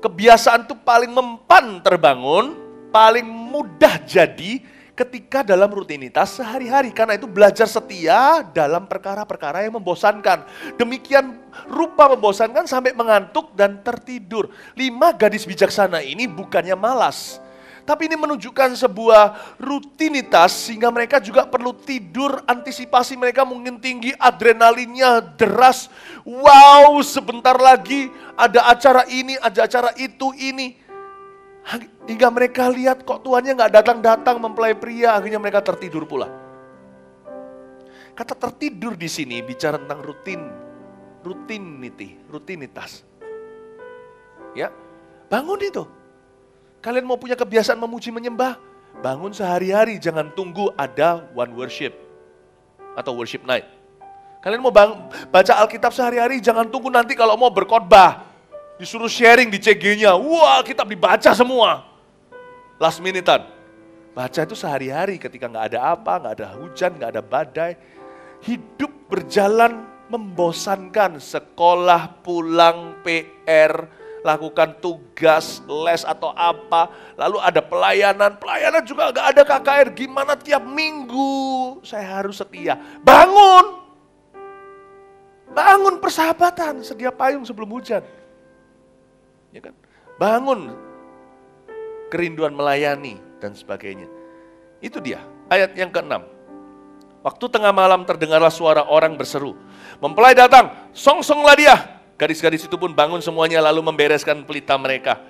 Kebiasaan itu paling mempan terbangun, paling mudah jadi ketika dalam rutinitas sehari-hari. Karena itu belajar setia dalam perkara-perkara yang membosankan. Demikian rupa membosankan sampai mengantuk dan tertidur. 5 gadis bijaksana ini bukannya malas, tapi ini menunjukkan sebuah rutinitas sehingga mereka juga perlu tidur. Antisipasi mereka mungkin tinggi, adrenalinnya deras. Wow, sebentar lagi ada acara ini, ada acara itu, ini. Hingga mereka lihat kok tuannya nggak datang-datang mempelai pria, akhirnya mereka tertidur pula. Kata tertidur di sini bicara tentang rutinitas. Ya, bangun itu. Kalian mau punya kebiasaan memuji menyembah, bangun sehari-hari, jangan tunggu ada one worship atau worship night. Kalian mau baca Alkitab sehari-hari, jangan tunggu nanti kalau mau berkhotbah. Disuruh sharing di CG-nya, wah kitab dibaca semua. Last minute-an. Baca itu sehari-hari ketika nggak ada apa, nggak ada hujan, nggak ada badai. Hidup berjalan membosankan, sekolah, pulang, PR, lakukan tugas, les atau apa. Lalu ada pelayanan juga nggak ada KKR. Gimana tiap minggu saya harus setia. Bangun persahabatan, sedia payung sebelum hujan. Ya kan? Bangun kerinduan melayani dan sebagainya. Itu dia, ayat yang ke-6. Waktu tengah malam terdengarlah suara orang berseru, mempelai datang, songsonglah dia. Gadis-gadis itu pun bangun semuanya lalu membereskan pelita mereka.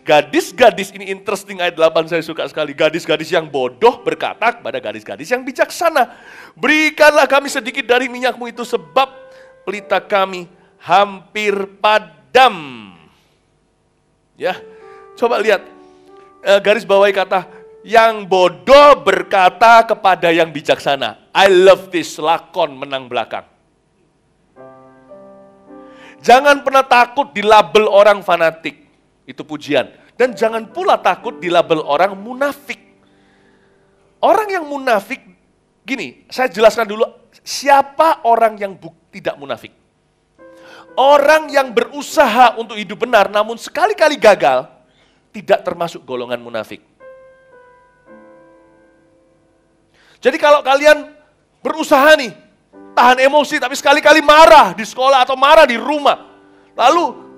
Gadis-gadis, ini interesting ayat 8 saya suka sekali. Gadis-gadis yang bodoh berkata kepada gadis-gadis yang bijaksana, berikanlah kami sedikit dari minyakmu itu sebab pelita kami hampir padam. Ya, coba lihat garis bawahi kata yang bodoh berkata kepada yang bijaksana. I love this, lakon menang belakang. Jangan pernah takut dilabel orang fanatik. Itu pujian. Dan jangan pula takut dilabel orang munafik. Orang yang munafik, gini, saya jelaskan dulu siapa orang yang tidak munafik. Orang yang berusaha untuk hidup benar namun sekali-kali gagal, tidak termasuk golongan munafik. Jadi kalau kalian berusaha nih, tahan emosi tapi sekali-kali marah di sekolah atau marah di rumah, lalu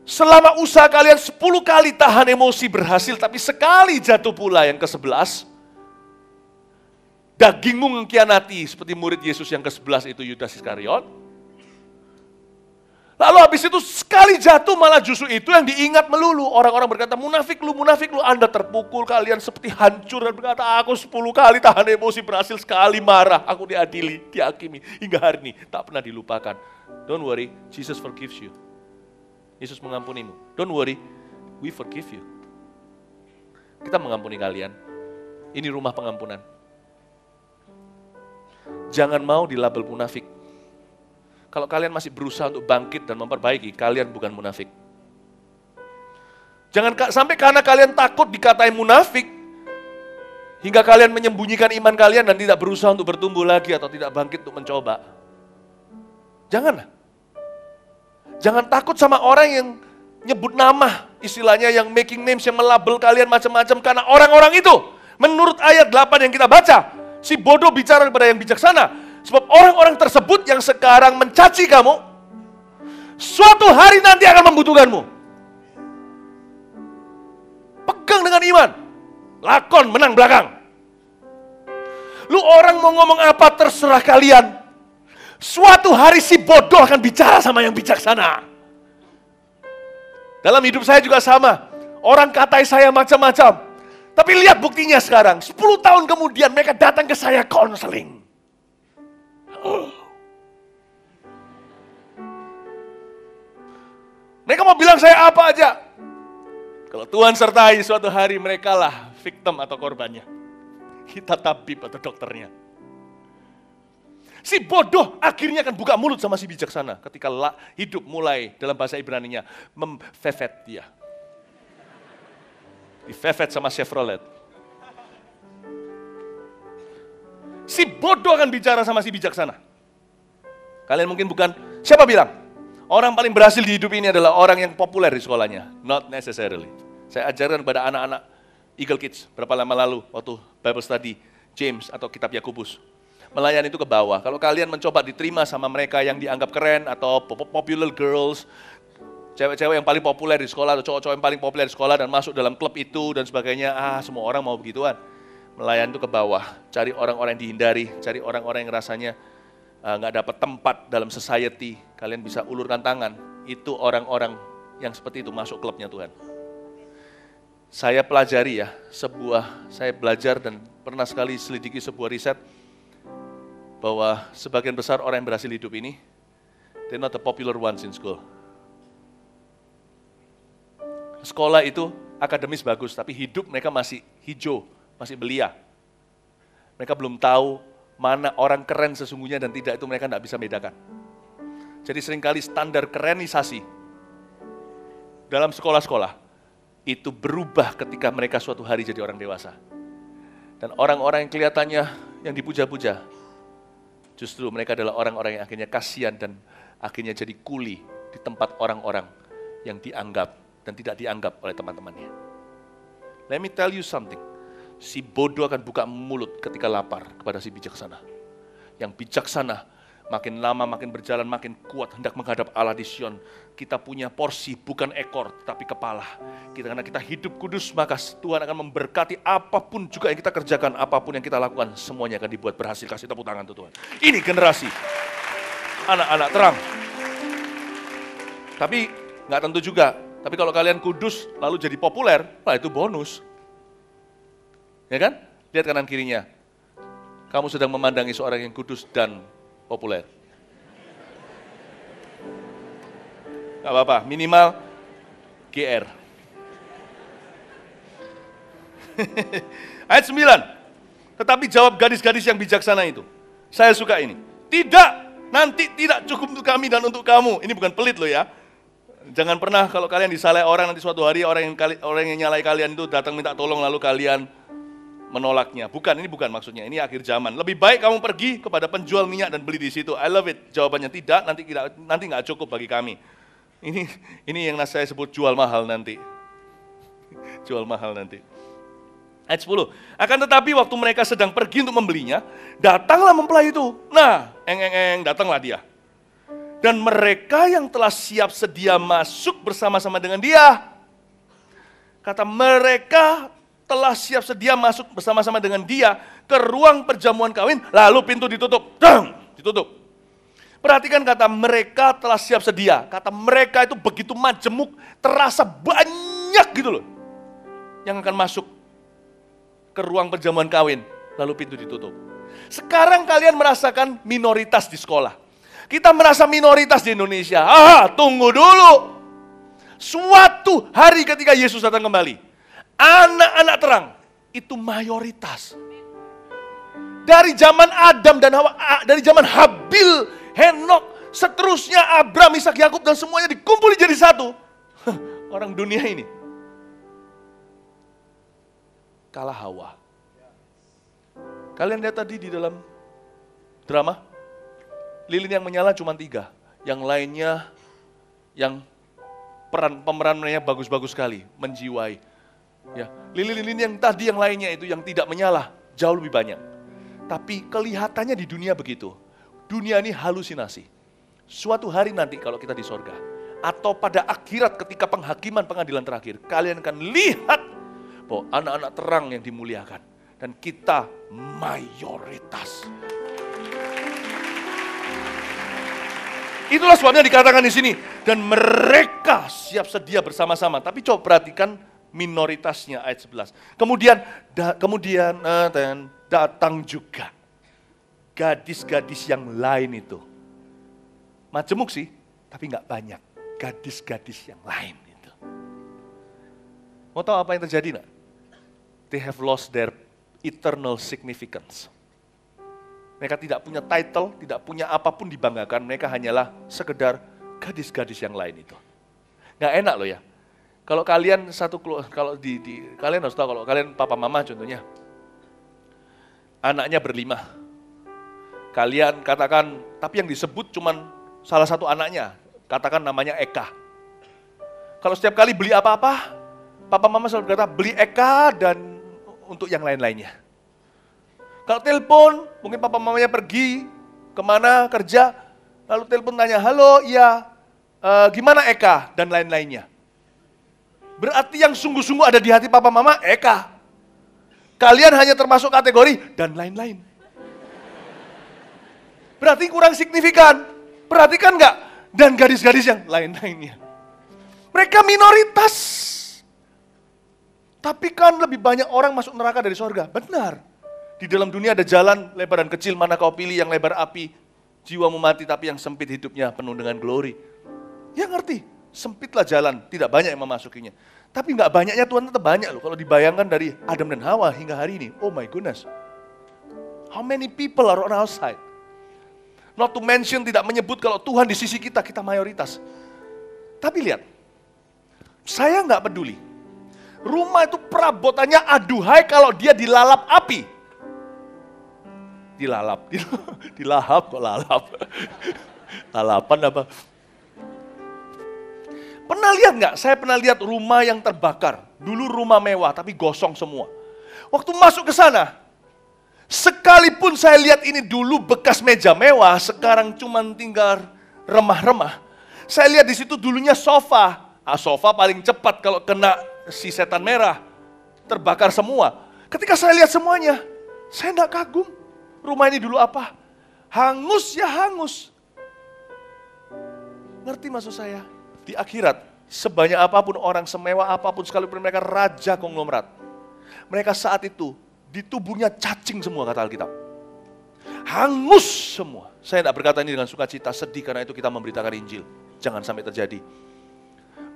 selama usaha kalian 10 kali tahan emosi berhasil, tapi sekali jatuh pula yang ke-11, dagingmu mengkhianati seperti murid Yesus yang ke-11 itu Yudas Iskariot. Lalu habis itu sekali jatuh malah justru itu yang diingat melulu. Orang-orang berkata munafik lu, Anda terpukul, kalian seperti hancur dan berkata aku 10 kali tahan emosi berhasil, sekali marah, aku diadili, dihakimi, hingga hari ini tak pernah dilupakan. Don't worry, Jesus forgives you. Yesus mengampunimu. Don't worry, we forgive you. Kita mengampuni kalian. Ini rumah pengampunan. Jangan mau dilabel munafik. Kalau kalian masih berusaha untuk bangkit dan memperbaiki, kalian bukan munafik. Jangan sampai karena kalian takut dikatain munafik, hingga kalian menyembunyikan iman kalian dan tidak berusaha untuk bertumbuh lagi atau tidak bangkit untuk mencoba. Janganlah. Jangan takut sama orang yang nyebut nama, istilahnya yang making names, yang melabel kalian macam-macam. Karena orang-orang itu, menurut ayat 8 yang kita baca, si bodoh bicara kepada yang bijaksana. Sebab orang-orang tersebut yang sekarang mencaci kamu, suatu hari nanti akan membutuhkanmu. Pegang dengan iman, lakon menang belakang. Lu orang mau ngomong apa terserah kalian. Suatu hari si bodoh akan bicara sama yang bijaksana. Dalam hidup saya juga sama. Orang katai saya macam-macam. Tapi lihat buktinya sekarang. 10 tahun kemudian mereka datang ke saya konseling. Mereka mau bilang saya apa aja. Kalau Tuhan sertai, suatu hari mereka lah victim atau korbannya. Kita tabib atau dokternya. Si bodoh akhirnya akan buka mulut sama si bijaksana ketika hidup mulai, dalam bahasa Ibraninya, memfefet dia. Difefet sama Chevrolet. Si bodoh akan bicara sama si bijaksana. Kalian mungkin bukan, siapa bilang? Orang paling berhasil di hidup ini adalah orang yang populer di sekolahnya. Not necessarily. Saya ajarkan kepada anak-anak Eagle Kids berapa lama lalu waktu Bible Study, James atau Kitab Yakobus. Melayani itu ke bawah. Kalau kalian mencoba diterima sama mereka yang dianggap keren atau popular girls, cewek-cewek yang paling populer di sekolah atau cowok-cowok yang paling populer di sekolah dan masuk dalam klub itu dan sebagainya, semua orang mau begituan. Melayani itu ke bawah, cari orang-orang yang dihindari, cari orang-orang yang rasanya nggak dapat tempat dalam society. Kalian bisa ulurkan tangan, itu orang-orang yang seperti itu masuk klubnya Tuhan. Saya pelajari ya, saya belajar dan pernah sekali selidiki sebuah riset, bahwa sebagian besar orang yang berhasil hidup ini, they're not the popular ones in school. Sekolah itu akademis bagus, tapi hidup mereka masih hijau, masih belia. Mereka belum tahu mana orang keren sesungguhnya dan tidak, itu mereka tidak bisa bedakan. Jadi seringkali standar kerenisasi dalam sekolah-sekolah itu berubah ketika mereka suatu hari jadi orang dewasa. Dan orang-orang yang kelihatannya yang dipuja-puja, justru mereka adalah orang-orang yang akhirnya kasihan dan akhirnya jadi kuli di tempat orang-orang yang dianggap dan tidak dianggap oleh teman-temannya. Let me tell you something. Si bodoh akan buka mulut ketika lapar kepada si bijaksana. Yang bijaksana makin lama makin berjalan makin kuat hendak menghadap Allah di Sion. Kita punya porsi bukan ekor tetapi kepala. Karena kita hidup kudus maka Tuhan akan memberkati apapun juga yang kita kerjakan, apapun yang kita lakukan, semuanya akan dibuat berhasil. Kasih tepuk tangan tuh Tuhan. Ini generasi anak-anak terang. Tapi nggak tentu juga Tapi kalau kalian kudus lalu jadi populer, wah itu bonus. Ya kan? Lihat kanan kirinya. Kamu sedang memandangi seorang yang kudus dan populer. Gak apa-apa, minimal GR. Ayat 9. Tetapi jawab gadis-gadis yang bijaksana itu. Saya suka ini. Tidak, nanti tidak cukup untuk kami dan untuk kamu. Ini bukan pelit loh ya. Jangan pernah kalau kalian disalai orang, nanti suatu hari orang yang nyalai kalian itu datang minta tolong lalu kalian menolaknya. Bukan, ini bukan maksudnya. Ini akhir zaman. Lebih baik kamu pergi kepada penjual minyak dan beli di situ. I love it. Jawabannya tidak, nanti nggak cukup bagi kami. Ini yang saya sebut jual mahal nanti. Jual mahal nanti. Ayat 10. Akan tetapi waktu mereka sedang pergi untuk membelinya, datanglah mempelai itu. Nah, datanglah dia. Dan mereka yang telah siap sedia masuk bersama-sama dengan dia. Kata mereka telah siap sedia masuk bersama-sama dengan dia ke ruang perjamuan kawin, lalu pintu ditutup. Dang, ditutup. Perhatikan kata mereka telah siap sedia. Kata mereka itu begitu majemuk, terasa banyak gitu loh. Yang akan masuk ke ruang perjamuan kawin, lalu pintu ditutup. Sekarang kalian merasakan minoritas di sekolah. Kita merasa minoritas di Indonesia. Tunggu dulu. Suatu hari ketika Yesus datang kembali, anak-anak terang itu mayoritas. Dari zaman Adam dan Hawa, dari zaman Habil, Henok, seterusnya Abraham, Ishak, Yakub dan semuanya dikumpuli jadi satu. Orang dunia ini kalah Hawa. Kalian lihat tadi di dalam drama, lilin yang menyala cuma 3, yang lainnya yang pemerannya bagus-bagus sekali, menjiwai. Ya, lilin-lilin yang tadi yang lainnya itu yang tidak menyala jauh lebih banyak. Tapi kelihatannya di dunia begitu. Dunia ini halusinasi. Suatu hari nanti kalau kita di sorga, atau pada akhirat ketika penghakiman pengadilan terakhir, kalian akan lihat bahwa anak-anak terang yang dimuliakan. Dan kita mayoritas. Itulah sebabnya dikatakan di sini. Dan mereka siap sedia bersama-sama. Tapi coba perhatikan minoritasnya ayat 11. Kemudian datang juga gadis-gadis yang lain itu. Majemuk sih, tapi nggak banyak. Gadis-gadis yang lain itu. Mau tahu apa yang terjadi nak? They have lost their eternal significance. Mereka tidak punya title, tidak punya apapun dibanggakan. Mereka hanyalah sekedar gadis-gadis yang lain itu. Nggak enak loh ya. Kalau kalian kalian harus tahu kalau kalian papa mama contohnya, anaknya berlima. Kalian katakan, tapi yang disebut cuman salah satu anaknya, katakan namanya Eka. Kalau setiap kali beli apa-apa, papa mama selalu berkata beli Eka dan untuk yang lain-lainnya. Kalau telepon, mungkin papa mamanya pergi kemana kerja, lalu telepon tanya, halo, iya, gimana Eka dan lain-lainnya. Berarti yang sungguh-sungguh ada di hati papa mama, Eka. Kalian hanya termasuk kategori dan lain-lain. Berarti kurang signifikan. Perhatikan nggak? Dan gadis-gadis yang lain-lainnya. Mereka minoritas. Tapi kan lebih banyak orang masuk neraka dari sorga. Benar. Di dalam dunia ada jalan lebar dan kecil, mana kau pilih yang lebar api, jiwamu mati, tapi yang sempit hidupnya penuh dengan glory. Ya ngerti, sempitlah jalan, tidak banyak yang memasukinya. Tapi nggak banyaknya Tuhan tetap banyak loh, kalau dibayangkan dari Adam dan Hawa hingga hari ini. Oh my goodness. How many people are on our side? Not to mention tidak menyebut kalau Tuhan di sisi kita, kita mayoritas. Tapi lihat, saya nggak peduli. Rumah itu perabotannya aduhai kalau dia dilalap api. Dilahap kok lalap. Lalapan apa? Pernah lihat nggak? Saya pernah lihat rumah yang terbakar. Dulu rumah mewah tapi gosong semua. Waktu masuk ke sana, sekalipun saya lihat ini dulu bekas meja mewah, sekarang cuma tinggal remah-remah. Saya lihat di situ dulunya sofa. Sofa paling cepat kalau kena si setan merah, terbakar semua. Ketika saya lihat semuanya, saya enggak kagum. Rumah ini dulu apa? Hangus ya hangus. Ngerti maksud saya? Di akhirat, Sebanyak apapun orang, semewah apapun, sekalipun mereka raja konglomerat. Mereka saat itu, di tubuhnya cacing semua kata Alkitab. Hangus semua. Saya tidak berkata ini dengan sukacita, sedih karena itu kita memberitakan Injil. Jangan sampai terjadi.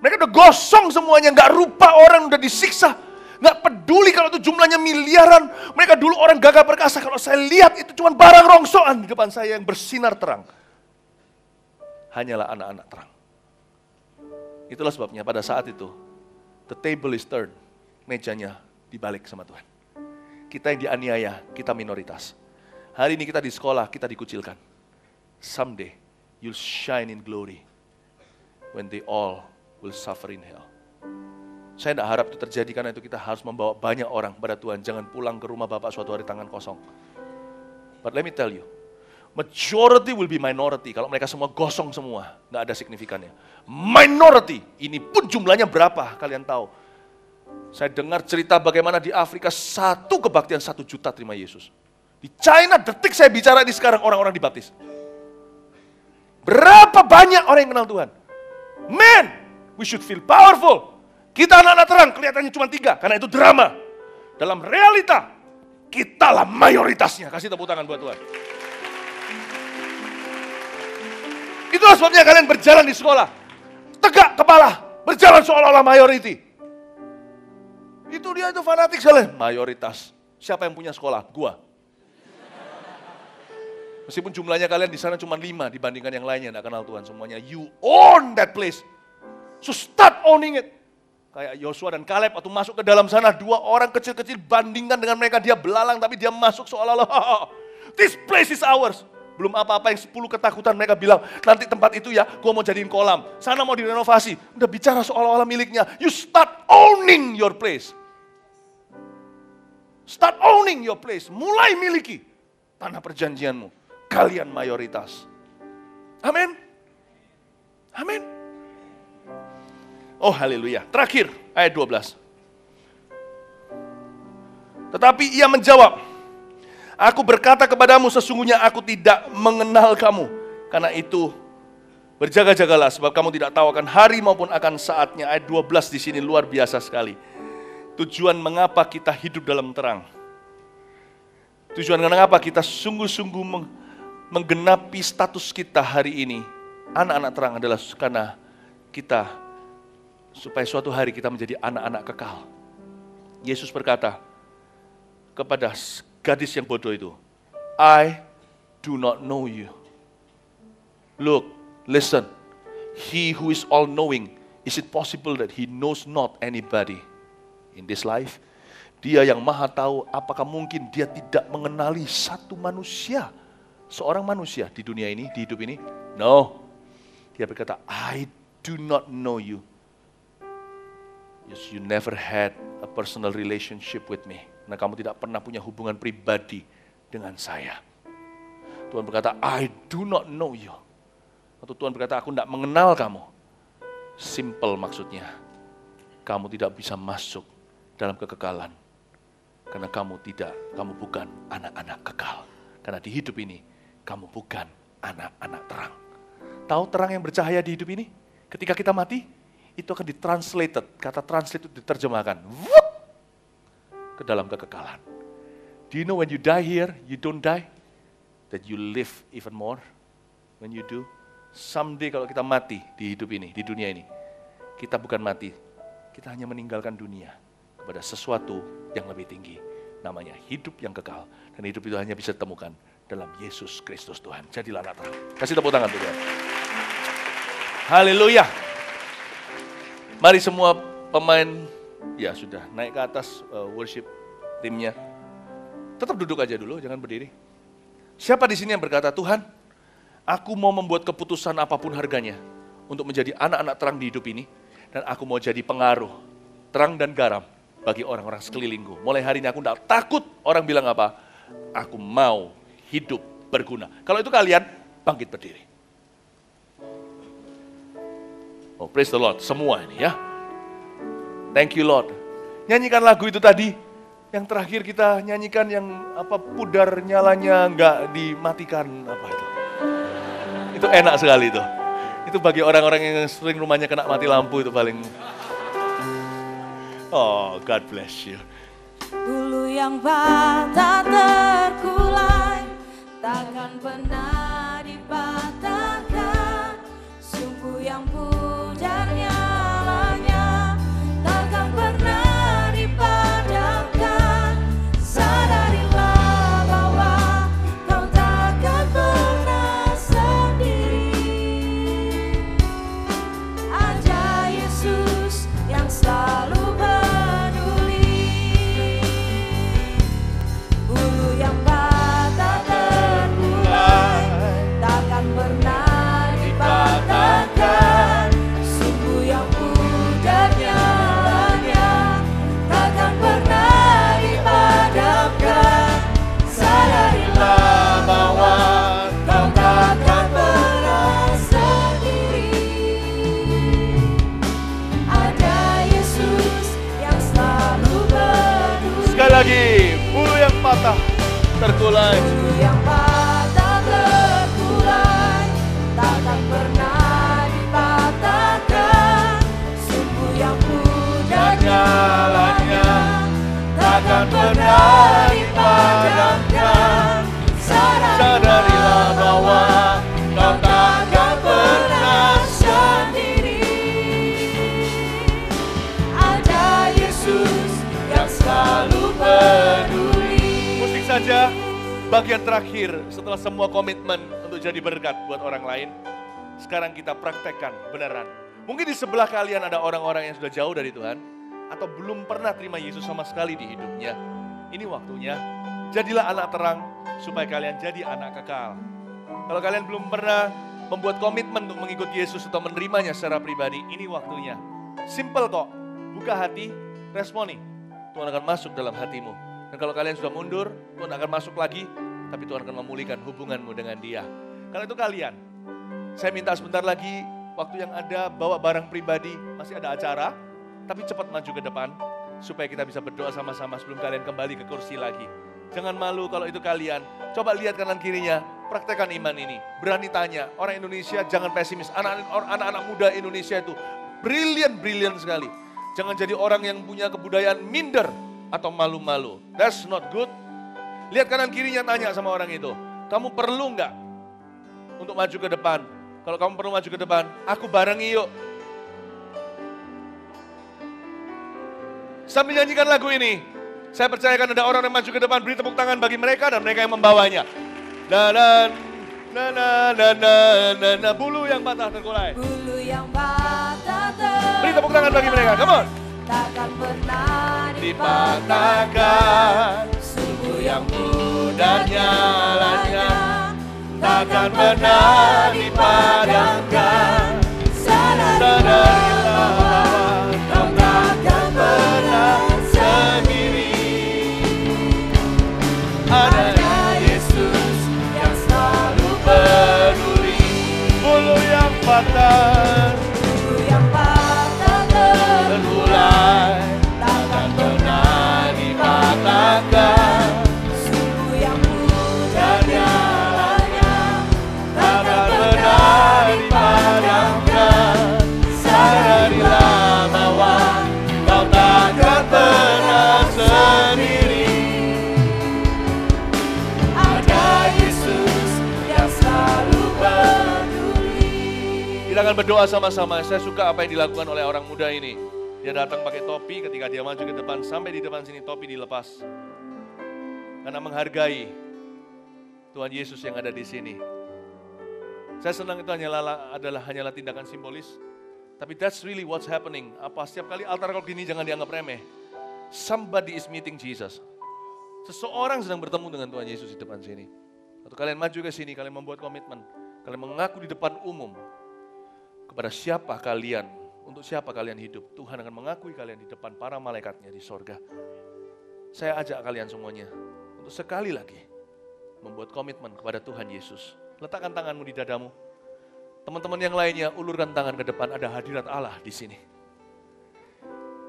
Mereka udah gosong semuanya, nggak rupa orang, udah disiksa. Nggak peduli kalau itu jumlahnya miliaran. Mereka dulu orang gagah perkasa. Kalau saya lihat itu cuma barang rongsokan di depan saya yang bersinar terang. Hanyalah anak-anak terang. Itulah sebabnya pada saat itu, the table is turned. Mejanya dibalik sama Tuhan. Kita yang dianiaya, kita minoritas. Hari ini kita di sekolah, kita dikucilkan. Someday, you'll shine in glory. When they all will suffer in hell. Saya tidak harap itu terjadi karena itu kita harus membawa banyak orang pada Tuhan. Jangan pulang ke rumah Bapak suatu hari tangan kosong. But let me tell you, majority will be minority. Kalau mereka semua gosong semua, nggak ada signifikannya. Minority, ini pun jumlahnya berapa kalian tahu. Saya dengar cerita bagaimana di Afrika satu kebaktian 1 juta terima Yesus. Di China detik saya bicara ini sekarang orang-orang dibaptis. Berapa banyak orang yang kenal Tuhan? Man, we should feel powerful. Kita anak-anak terang, kelihatannya cuma 3, karena itu drama. Dalam realita, kitalah mayoritasnya. Kasih tepuk tangan buat Tuhan. Itulah sebabnya kalian berjalan di sekolah. Tegak kepala, berjalan seolah-olah mayoriti. Itu dia itu fanatik sekali. Mayoritas. Siapa yang punya sekolah? Gua. Meskipun jumlahnya kalian di sana cuma 5 dibandingkan yang lainnya, tidak kenal Tuhan semuanya. You own that place. So start owning it. Kayak Yosua dan Kaleb waktu masuk ke dalam sana, 2 orang kecil-kecil bandingkan dengan mereka, dia belalang tapi dia masuk seolah-olah, this place is ours. Belum apa-apa yang 10 ketakutan mereka bilang, nanti tempat itu ya, gua mau jadiin kolam. Sana mau direnovasi. Udah bicara seolah-olah miliknya. You start owning your place. Start owning your place. Mulai miliki tanah perjanjianmu. Kalian mayoritas. Amin. Amin. Oh haleluya. Terakhir ayat 12. Tetapi ia menjawab, aku berkata kepadamu sesungguhnya aku tidak mengenal kamu. Karena itu berjaga-jagalah sebab kamu tidak tahu akan hari maupun akan saatnya. Ayat 12 di sini luar biasa sekali. Tujuan mengapa kita hidup dalam terang. Tujuan mengapa kita sungguh-sungguh menggenapi status kita hari ini. Anak-anak terang adalah karena kita, supaya suatu hari kita menjadi anak-anak kekal. Yesus berkata kepada gadis yang bodoh itu, I do not know you. Look, listen, he who is all-knowing, is it possible that he knows not anybody in this life? Dia yang maha tahu, apakah mungkin dia tidak mengenali satu manusia, seorang manusia di dunia ini, di hidup ini? No. Dia berkata, I do not know you. Yes, you never had a personal relationship with me. Nah, kamu tidak pernah punya hubungan pribadi dengan saya. Tuhan berkata, I do not know you. Waktu Tuhan berkata, aku tidak mengenal kamu. Simple maksudnya. Kamu tidak bisa masuk dalam kekekalan. Karena kamu bukan anak-anak kekal. Karena di hidup ini, kamu bukan anak-anak terang. Tahu terang yang bercahaya di hidup ini? Ketika kita mati, itu akan ditranslated. Kata translate itu diterjemahkan. Wup, ke dalam kekekalan. Do you know when you die here, you don't die? That you live even more. When you do. Someday kalau kita mati di hidup ini, di dunia ini. Kita bukan mati. Kita hanya meninggalkan dunia. Kepada sesuatu yang lebih tinggi. Namanya hidup yang kekal. Dan hidup itu hanya bisa ditemukan dalam Yesus Kristus Tuhan. Jadilah anak terang. Kasih tepuk tangan Tuhan. Haleluya. Mari semua pemain, ya sudah naik ke atas worship timnya. Tetap duduk aja dulu, jangan berdiri. Siapa di sini yang berkata, Tuhan, aku mau membuat keputusan apapun harganya untuk menjadi anak-anak terang di hidup ini. Dan aku mau jadi pengaruh, terang dan garam bagi orang-orang sekelilingku. Mulai hari ini aku tidak takut orang bilang apa. Aku mau hidup berguna. Kalau itu kalian, bangkit berdiri. Oh, praise the Lord, semua ini ya. Thank you Lord. Nyanyikan lagu itu tadi, yang terakhir kita nyanyikan yang pudar nyalanya nggak dimatikan apa itu. Itu enak sekali itu. Itu bagi orang-orang yang sering rumahnya kena mati lampu itu paling. Oh, God bless you. Bulu yang patah terkulai takkan pernah dipatahkan. Sumpu yang pudar nyalanya takkan pernah dipadamkan. Sadarilah bahwa kau takkan pernah sendiri. Ada Yesus yang selalu peduli. Bulu yang patah terkulai takkan pernah dipatahkan. Sumbu yang pudar nyalanya takkan pernah dipadamkan. Sadarilah bahwa kau takkan pernah sendiri. Ada Yesus yang selalu peduli. Sekali lagi, bulu yang patah terkulai. Bulu yang patah terkulai takkan pernah dipatahkan. Sumbu yang pudar nyalanya takkan pernah dipadamkan. Sadarilah bahwa kau takkan pernah sendiri. Ada Yesus yang selalu peduli. Musik saja, bagian terakhir setelah semua komitmen untuk jadi berkat buat orang lain. Sekarang kita praktekkan beneran. Mungkin di sebelah kalian ada orang-orang yang sudah jauh dari Tuhan, atau belum pernah terima Yesus sama sekali di hidupnya. Ini waktunya, jadilah anak terang supaya kalian jadi anak kekal. Kalau kalian belum pernah membuat komitmen untuk mengikut Yesus atau menerimanya secara pribadi, ini waktunya. Simple kok, buka hati, responi. Tuhan akan masuk dalam hatimu. Dan kalau kalian sudah mundur, Tuhan akan masuk lagi, tapi Tuhan akan memulihkan hubunganmu dengan Dia. Kalau itu kalian, saya minta sebentar lagi, waktu yang ada bawa barang pribadi, masih ada acara, tapi cepat maju ke depan, supaya kita bisa berdoa sama-sama sebelum kalian kembali ke kursi lagi. Jangan malu kalau itu kalian, coba lihat kanan kirinya, praktekkan iman ini. Berani tanya, orang Indonesia jangan pesimis, anak-anak muda Indonesia itu brilian sekali. Jangan jadi orang yang punya kebudayaan minder atau malu-malu. That's not good. Lihat kanan kirinya, tanya sama orang itu, kamu perlu nggak untuk maju ke depan? Kalau kamu perlu maju ke depan, aku barengi yuk. Sambil nyanyikan lagu ini, saya percayakan ada orang yang maju ke depan, beri tepuk tangan bagi mereka dan mereka yang membawanya. Bulu yang patah terkulai. Bulu yang patah terkulai. Beri tepuk tangan bagi mereka, come on. Takkan pernah Dipatahkan, sumbu yang pudar nyalanya takkan pernah dipadamkan. Sadarilah bahwa kau takkan pernah sendiri. Ada Yesus yang selalu peduli. Bulu yang patah, Bulu yang patah terkulai, takkan pernah dipatahkan. Sumbu yang pudar nyalanya Takkan pernah dipadamkan. Sadarilah bahwa kau takkan pernah sendiri. ada Yesus yang selalu peduli. Kita akan berdoa sama-sama. Saya suka apa yang dilakukan oleh orang muda ini. Dia datang pakai topi, ketika dia maju ke depan, sampai di depan sini topi dilepas. Karena menghargai Tuhan Yesus yang ada di sini. Saya senang itu hanyalah tindakan simbolis. Tapi that's really what's happening. Apa setiap kali altar call gini jangan dianggap remeh. Somebody is meeting Jesus. Seseorang sedang bertemu dengan Tuhan Yesus di depan sini. Atau kalian maju ke sini, kalian membuat komitmen. Kalian mengaku di depan umum. Kepada siapa kalian, untuk siapa kalian hidup. Tuhan akan mengakui kalian di depan para malaikatnya di sorga. Saya ajak kalian semuanya untuk sekali lagi membuat komitmen kepada Tuhan Yesus. Letakkan tanganmu di dadamu. Teman-teman yang lainnya, ulurkan tangan ke depan, ada hadirat Allah di sini.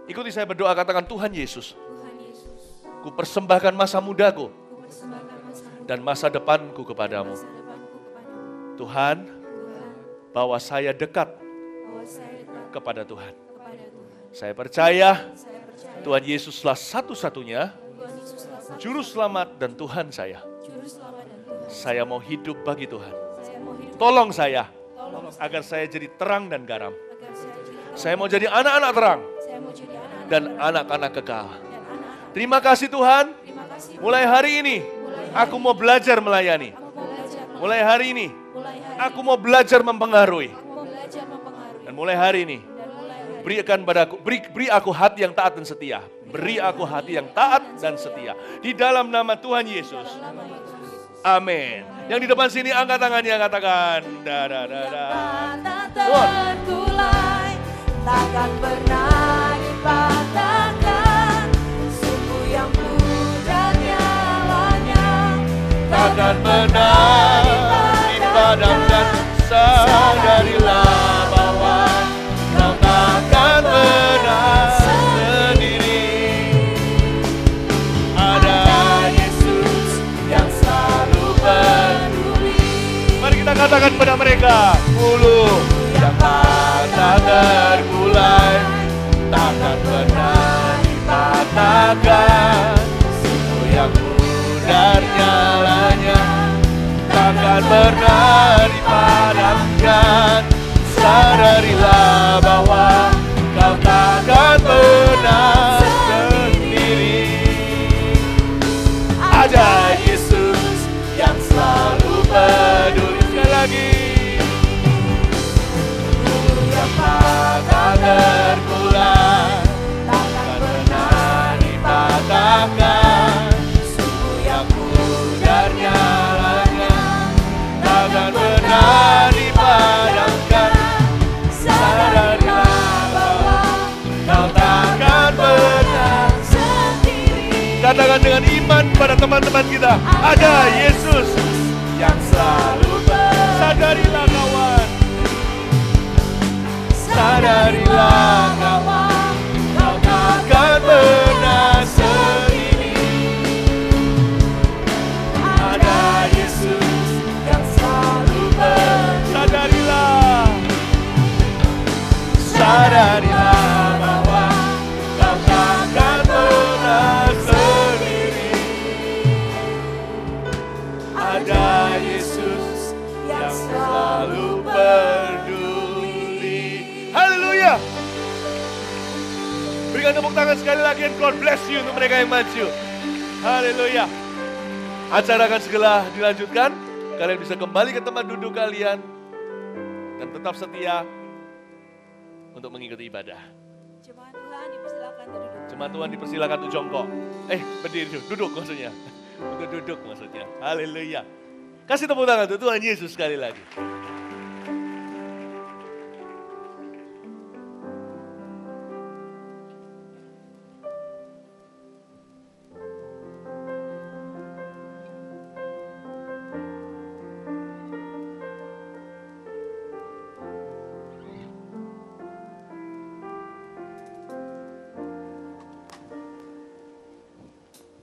Ikuti saya berdoa, katakan Tuhan Yesus, Tuhan Yesus, ku persembahkan masa mudaku ku persembahkan masa muda dan masa depanku kepadamu. masa depanku kepadamu. Tuhan, Tuhan, bahwa saya dekat bahwa saya dekat kepada Tuhan. kepada Tuhan. Saya percaya Saya percaya Tuhan Yesuslah satu-satunya Tuhan Yesuslah satu Juru Selamat dan Tuhan saya. Juru Selamat dan Tuhan. Saya mau hidup bagi Tuhan. Saya mau hidup Tolong saya tolong agar saya jadi terang dan garam. agar saya jadi Saya mau jadi anak-anak terang saya mau jadi anak-anak dan anak-anak kekal. dan anak-anak. Terima kasih Tuhan. Terima kasih. Mulai hari ini aku mau belajar melayani. Aku mau belajar. Mulai hari ini Mulai hari aku mau belajar mempengaruhi. aku mau belajar mempengaruhi. Dan mulai hari ini Dan mulai hari berikan padaku, beri aku hati yang taat dan setia. Beri aku hati yang taat dan setia. Di dalam nama Tuhan Yesus. nama Yesus. Amin. Yang di depan sini angkat tangannya, katakan. Da, da, da, da. Tak terkulai, takkan pernah dipatahkan. Sungguh yang mudah nyalanya, Takkan pernah dipadamkan. Sadarilah bahwa kau takkan pernah sendiri. Ada Yesus yang selalu peduli. Mari kita katakan pada mereka, bulu yang patah terkulai takkan pernah dipatahkan. Sungguh yang pudar nyalanya takkan pernah dipadamkan. Sadarilah bahwa kau takkan pernah sendiri. Ada Yesus yang selalu peduli. Sekali lagi. Yang patah terkulai takkan pernah dipatahkan. Sungguh yang pudar nyalanya takkan pernah dipadamkan. Sadarilah bahwa kau takkan pernah sendiri. Katakan dengan iman pada teman-teman kita, ada Yesus yang selalu sadarilah kawan. Sadarilah kawan, kau takkan pernah sendiri. Ada Yesus yang selalu sadarilah. Sadarilah bahwa kau takkan pernah sendiri. Ada Yesus yang selalu peduli. Haleluya. Berikan tepuk tangan sekali lagi, and God bless you untuk mereka yang maju. Haleluya. Acara akan segera dilanjutkan. Kalian bisa kembali ke tempat duduk kalian dan tetap setia untuk mengikuti ibadah. Jemaat Tuhan dipersilakan duduk. Jemaat Tuhan dipersilakan untuk jongkok. Berdiri dulu, duduk maksudnya. Untuk duduk maksudnya. Haleluya. Kasih tepuk tangan untuk Tuhan Yesus sekali lagi.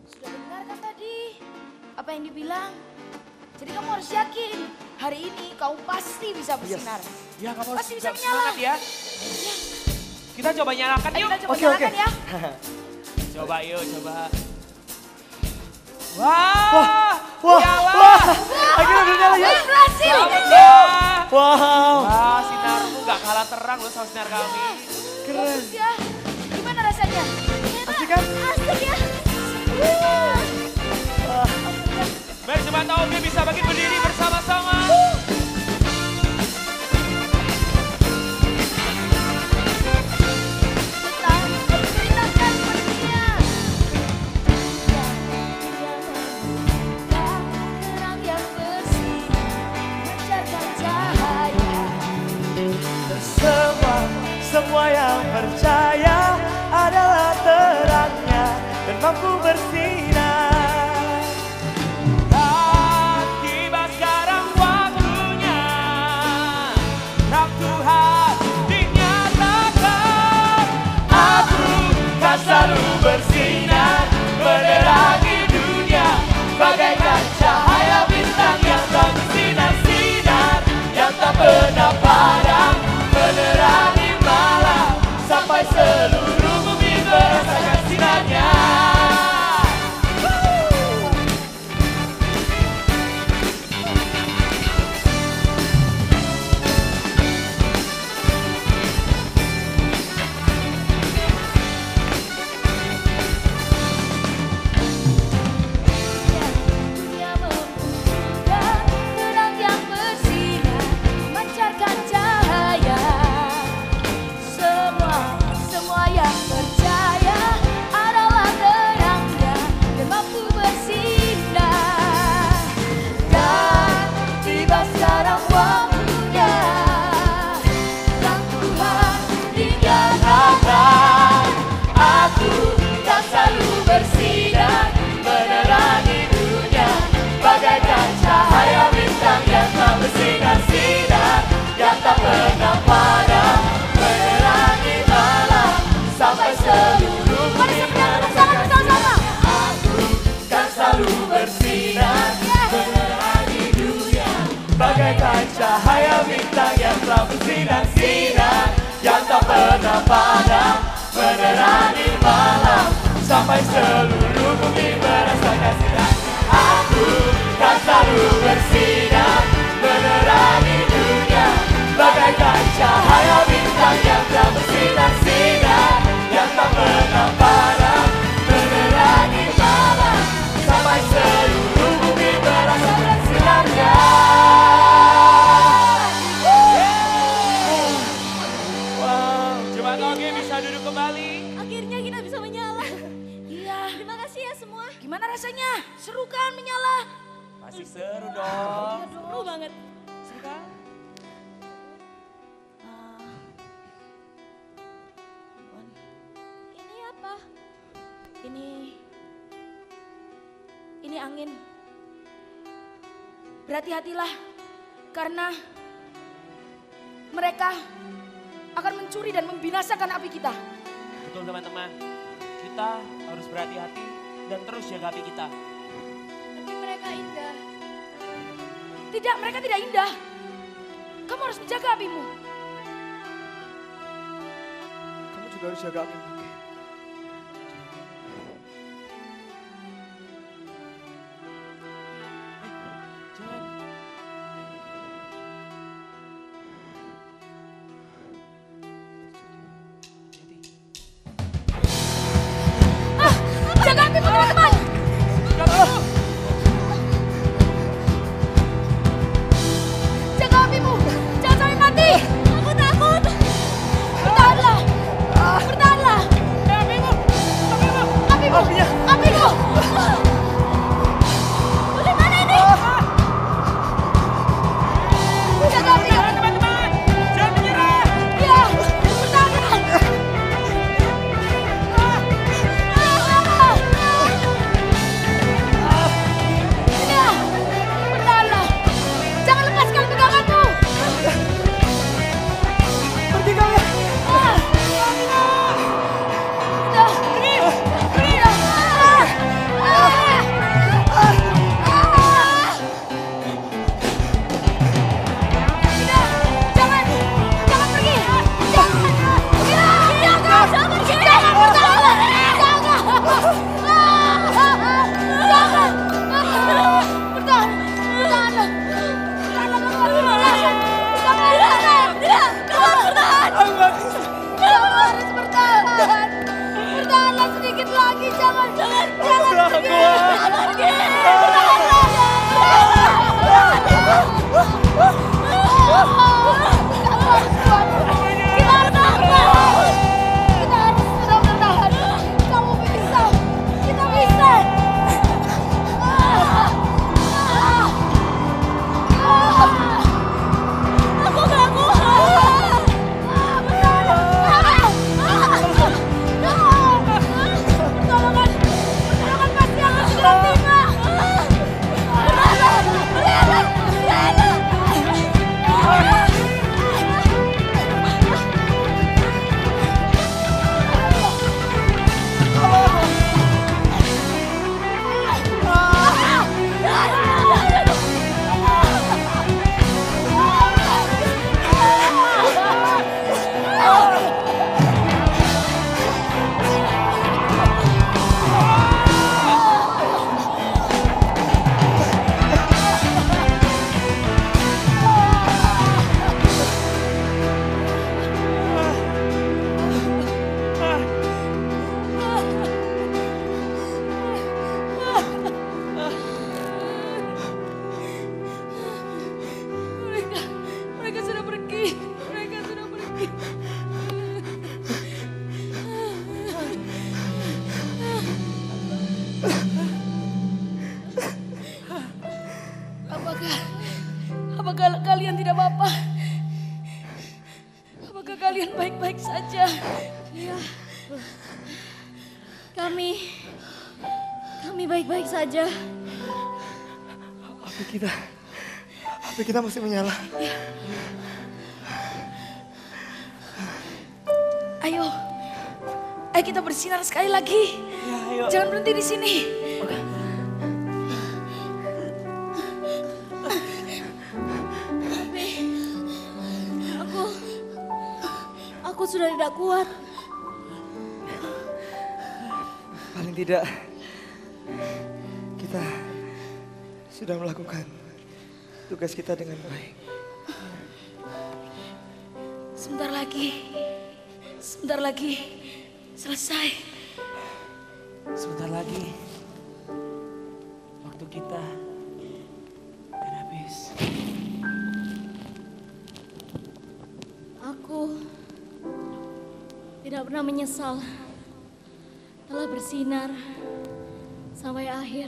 Sudah dengar kan tadi apa yang dibilang? Jadi kamu harus yakin, hari ini kamu pasti bisa bersinar. Ya kamu harus Pasti bisa semangat menyala. ya. Kita coba nyalakan Ayo yuk. kita coba Oke, nyalakan oke. ya. Coba yuk, coba. Wah, Wah, nyala. wah, akhirnya udah nyala ya. Berhasil. Selamat ya. Wow, Wah, sinarmu gak kalah terang loh sama sinar kami. keren. Bagus ya. Gimana rasanya? Asik kan? Asik ya. Baik, jemaat OB bisa bagi berdiri bersama-sama. Kita berceritakan dunia. Terang yang bersih, memancarkan cahaya. Semua yang percaya adalah terangnya dan mampu bersinar. Dan tiba sekarang waktunya, terang Tuhan dinyatakan. Aku kan selalu bersinar, menerangi dunia, bagaikan cahaya bintang yang tak bersinar-sinar, yang tak pernah padam. cahaya bintang yang telah bersinar-sinar, yang tak pernah padam, menerangi malam, sampai seluruh bumi merasakan sinar. Aku kan selalu bersinar, menerangi dunia, bagaikan cahaya bintang yang telah bersinar-sinar, yang tak pernah padam, menerangi malam, sampai seluruh bumi merasakan sinarnya. Wow, Jemaat Oge bisa duduk kembali. Akhirnya kita bisa menyala. Iya. Terima kasih ya semua. Gimana rasanya? Seru kan menyala? Masih seru dong. Seru banget. Seru kan? Ini apa? Ini angin. Berhati-hatilah karena mereka akan mencuri dan membinasakan api kita. Betul teman-teman. Kita harus berhati-hati dan terus jaga api kita. Tapi mereka indah. Tidak, mereka tidak indah. Kamu harus menjaga apimu. Kamu juga harus jaga api. Jangan. Jaga apimu teman-teman. Jaga apimu. Jangan sampai mati. Aku takut. Bertahanlah. Bertahanlah. Apimu. Apimu. Apimu. Bagaimana ini? Jaga apimu. Teman-teman, jangan menyerah. Ya, bertahanlah. Ya, bertahanlah. Jangan lepaskan peganganmu. Pergi kalian. Udah. Jangan pergi. Jangan pergi. Jangan bertahan. Jangan. Bertahan. Bertahanlah. Kamu harus bertahan. Bertahanlah sedikit lagi. Jangan pergi. Kita harus terus bertahan. Kamu bisa. Kita bisa. Aku gak kuat. Pertolongan pasti akan segera tiba. Mereka sudah pergi. Mereka sudah pergi. Apakah kalian tidak apa-apa? Apakah kalian baik-baik saja? Iya. Kami baik-baik saja. Api kita masih menyala. Ayo kita bersinar sekali lagi. Jangan berhenti di sini. sudah tidak kuat. Paling tidak kita sudah melakukan tugas kita dengan baik. Sebentar lagi selesai. Sebentar lagi waktu kita akan habis. Aku tidak pernah menyesal telah bersinar sampai akhir.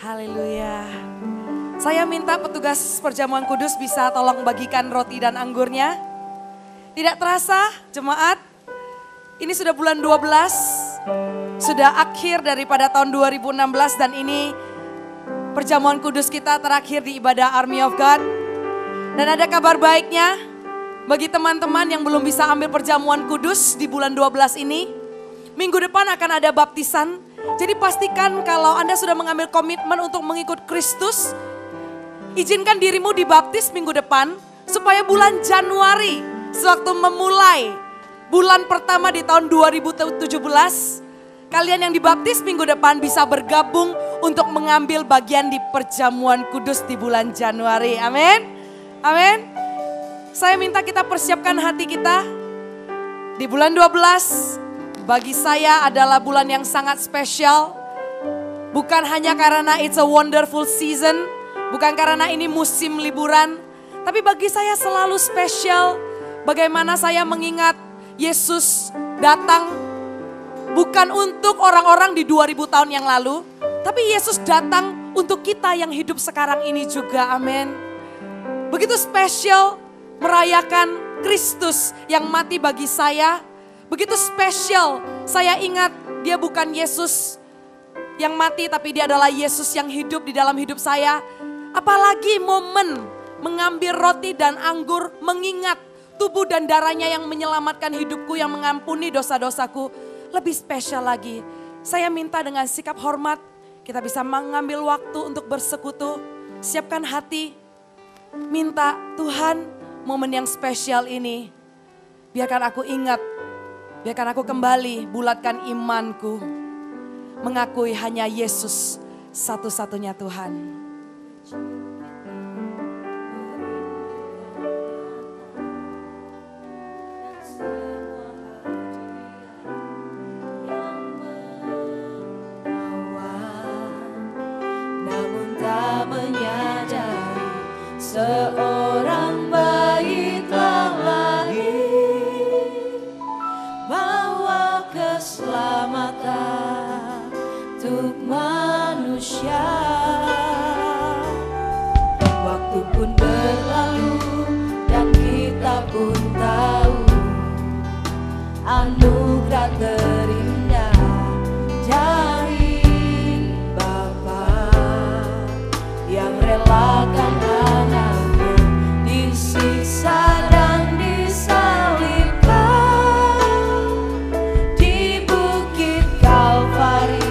Haleluya. Saya minta petugas perjamuan kudus bisa tolong bagikan roti dan anggurnya. Tidak terasa jemaat, ini sudah bulan 12, sudah akhir daripada tahun 2016 dan ini perjamuan kudus kita terakhir di ibadah Army of God. Dan ada kabar baiknya bagi teman-teman yang belum bisa ambil perjamuan kudus di bulan 12 ini. Minggu depan akan ada baptisan. Jadi pastikan kalau Anda sudah mengambil komitmen untuk mengikut Kristus, izinkan dirimu dibaptis minggu depan supaya bulan Januari sewaktu memulai bulan pertama di tahun 2017, kalian yang dibaptis minggu depan bisa bergabung untuk mengambil bagian di perjamuan kudus di bulan Januari. Amin. Amin. Saya minta kita persiapkan hati kita di bulan 12. Bagi saya adalah bulan yang sangat spesial. Bukan hanya karena it's a wonderful season, bukan karena ini musim liburan, tapi bagi saya selalu spesial. Bagaimana saya mengingat Yesus datang bukan untuk orang-orang di 2000 tahun yang lalu, tapi Yesus datang untuk kita yang hidup sekarang ini juga. Amin. Begitu spesial merayakan Kristus yang mati bagi saya. Begitu spesial, saya ingat dia bukan Yesus yang mati, tapi dia adalah Yesus yang hidup di dalam hidup saya. Apalagi momen mengambil roti dan anggur, mengingat tubuh dan darahnya yang menyelamatkan hidupku, yang mengampuni dosa-dosaku. Lebih spesial lagi, saya minta dengan sikap hormat, kita bisa mengambil waktu untuk bersekutu, siapkan hati, minta Tuhan momen yang spesial ini, biarkan aku ingat, biarkan aku kembali bulatkan imanku, mengakui hanya Yesus satu-satunya Tuhan. Namun tak menyadari seorang bayi telah lahir, bawa keselamatan untuk manusia. Waktu pun berlalu dan kita pun tahu anugerah terindah dari Bapa yang relakan anaknya disiksa dan disalibkan di bukit Kalvari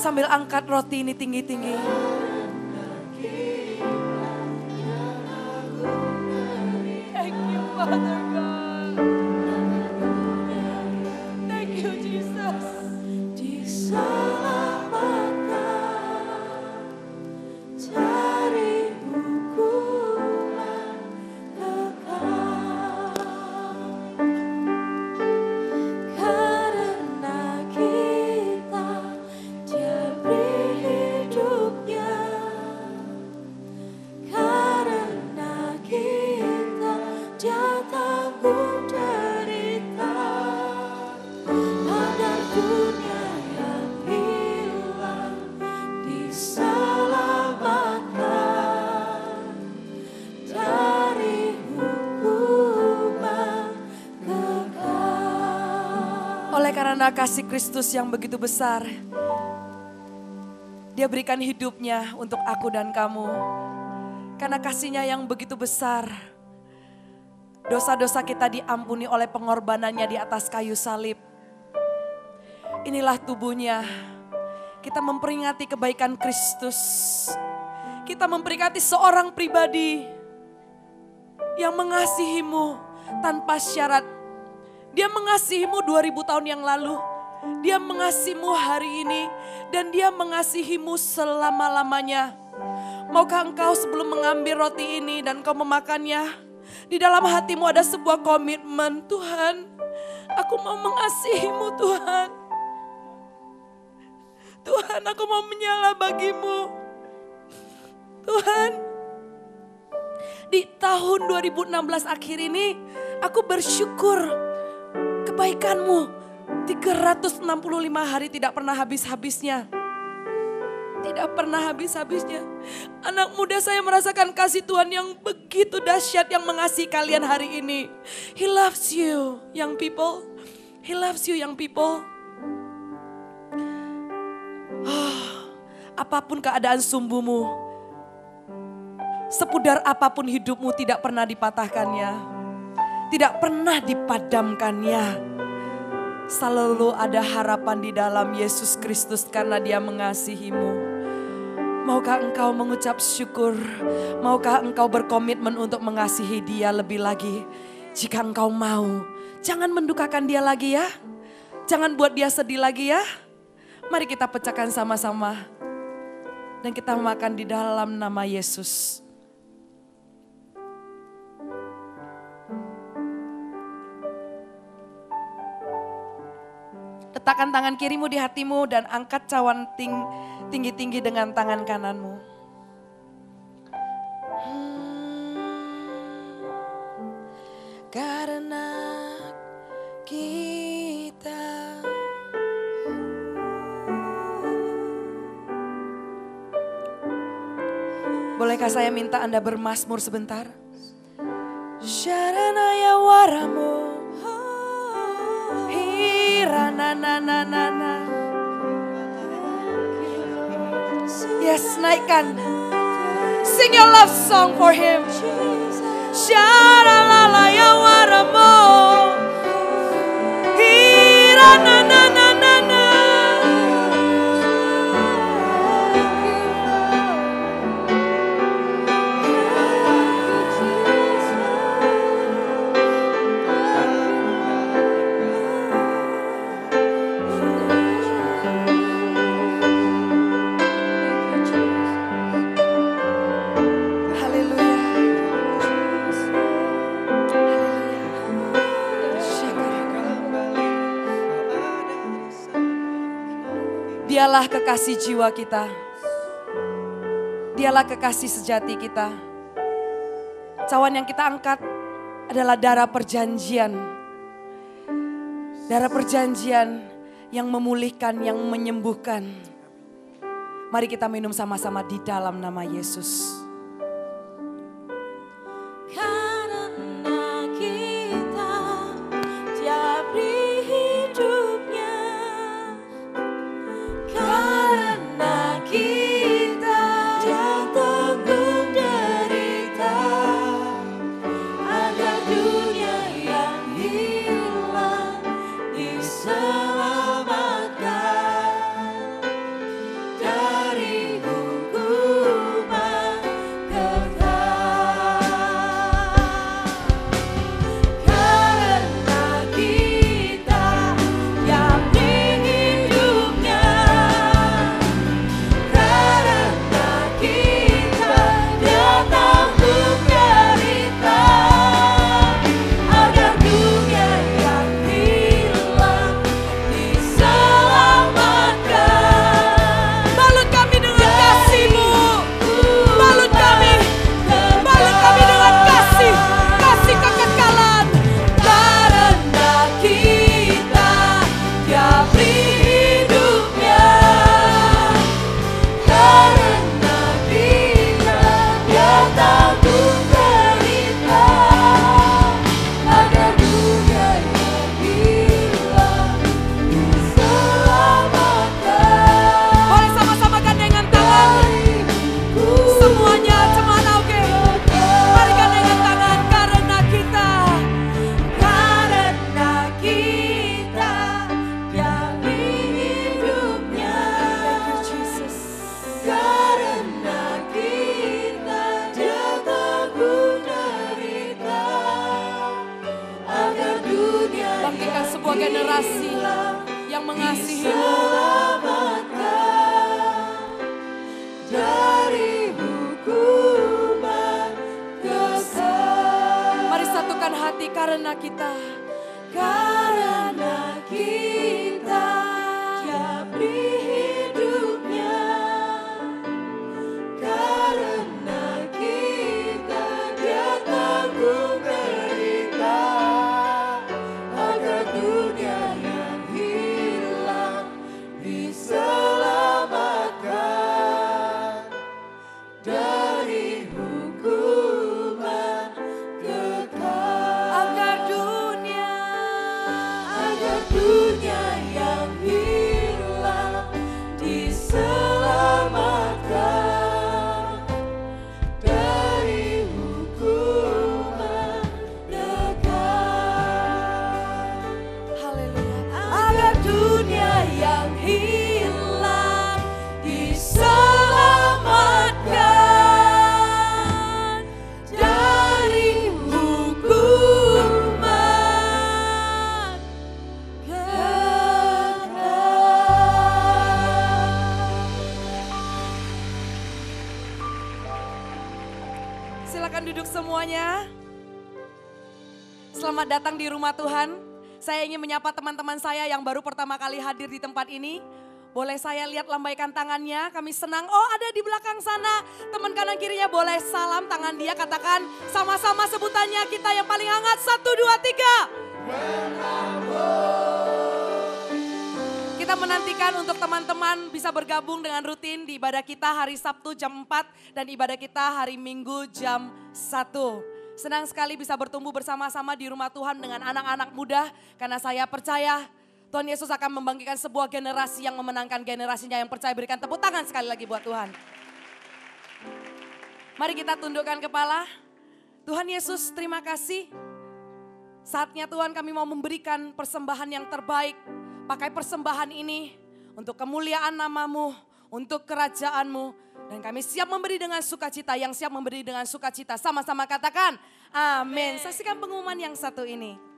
Sambil angkat roti ini tinggi-tinggi. Thank you, Father God. Thank you, Jesus. Diselamatkan dari hukuman kekal. Karena kita Dia beri hidupnya. Karena kita Dia tanggung derita. Agar dunia yang hilang diselamatkan dari hukuman kekal. Oleh karena kasih Kristus yang begitu besar, Dia berikan hidupnya untuk aku dan kamu. Karena kasihnya yang begitu besar, dosa-dosa kita diampuni oleh pengorbanannya di atas kayu salib. Inilah tubuhnya. Kita memperingati kebaikan Kristus. Kita memperingati seorang pribadi yang mengasihimu tanpa syarat. Dia mengasihimu 2000 tahun yang lalu. Dia mengasihimu hari ini. Dan dia mengasihimu selama-lamanya. Maukah engkau sebelum mengambil roti ini dan kau memakannya, di dalam hatimu ada sebuah komitmen, Tuhan, aku mau mengasihimu Tuhan. Tuhan, aku mau menyala bagimu. Tuhan, di tahun 2016 akhir ini, aku bersyukur kebaikanmu 365 hari tidak pernah habis-habisnya. Tidak pernah habis-habisnya. Anak muda saya merasakan kasih Tuhan yang begitu dahsyat yang mengasihi kalian hari ini. He loves you, young people. He loves you, young people. Apapun keadaan sumbumu, sepudar apapun hidupmu tidak pernah dipatahkannya, tidak pernah dipadamkannya. Selalu ada harapan di dalam Yesus Kristus karena Dia mengasihimu. Maukah engkau mengucap syukur? Maukah engkau berkomitmen untuk mengasihi Dia lebih lagi? Jika engkau mau, jangan mendukakan Dia lagi ya. Jangan buat Dia sedih lagi ya. Mari kita pecahkan sama-sama. Dan kita makan di dalam nama Yesus. Letakkan tangan kirimu di hatimu dan angkat cawan tinggi-tinggi dengan tangan kananmu. Karena kita bolehkah saya minta Anda bermazmur sebentar? Syaranaya waramu Hiranananana. Yes, naikkan. Sing your love song for Him. Syaralalaya waramu Hiranananana. Dialah kekasih jiwa kita. Dialah kekasih sejati kita. Cawan yang kita angkat adalah darah perjanjian. Darah perjanjian yang memulihkan, yang menyembuhkan. Mari kita minum sama-sama di dalam nama Yesus. Karena kita Dia beri hidupnya. Karena kita Dia tanggung derita. Agar dunia yang hilang diselamatkan yang mengasihi. Dari hukuman dosa. Mari satukan hati karena kita tiap di hidupnya, karena kita dia tanggung derita, agar dunia yang hilang diselamatkan dari hukuman kekal. agar dunia yang hilang diselamatkan dari hukuman kekal. haleluya. Agar dunia yang hilang diselamatkan dari hukuman kekal. Silakan duduk semuanya. Selamat datang di rumah Tuhan. Saya ingin menyapa teman-teman saya yang baru pertama kali hadir di tempat ini. Boleh saya lihat lambaikan tangannya, kami senang. Oh, ada di belakang sana, teman kanan kirinya boleh salam tangan dia, katakan sama-sama sebutannya kita yang paling hangat. 1, 2, 3. Kita menantikan untuk teman-teman bisa bergabung dengan rutin di ibadah kita hari Sabtu jam 4 dan ibadah kita hari Minggu jam 1. Senang sekali bisa bertumbuh bersama-sama di rumah Tuhan dengan anak-anak muda karena saya percaya Tuhan Yesus akan membangkitkan sebuah generasi yang memenangkan generasinya yang percaya. Berikan tepuk tangan sekali lagi buat Tuhan. Mari kita tundukkan kepala. Tuhan Yesus, terima kasih. Saatnya Tuhan kami mau memberikan persembahan yang terbaik. Pakai persembahan ini untuk kemuliaan nama-Mu, untuk kerajaan-Mu. Dan kami siap memberi dengan sukacita, yang siap memberi dengan sukacita. Sama-sama katakan, amin. Saksikan pengumuman yang satu ini.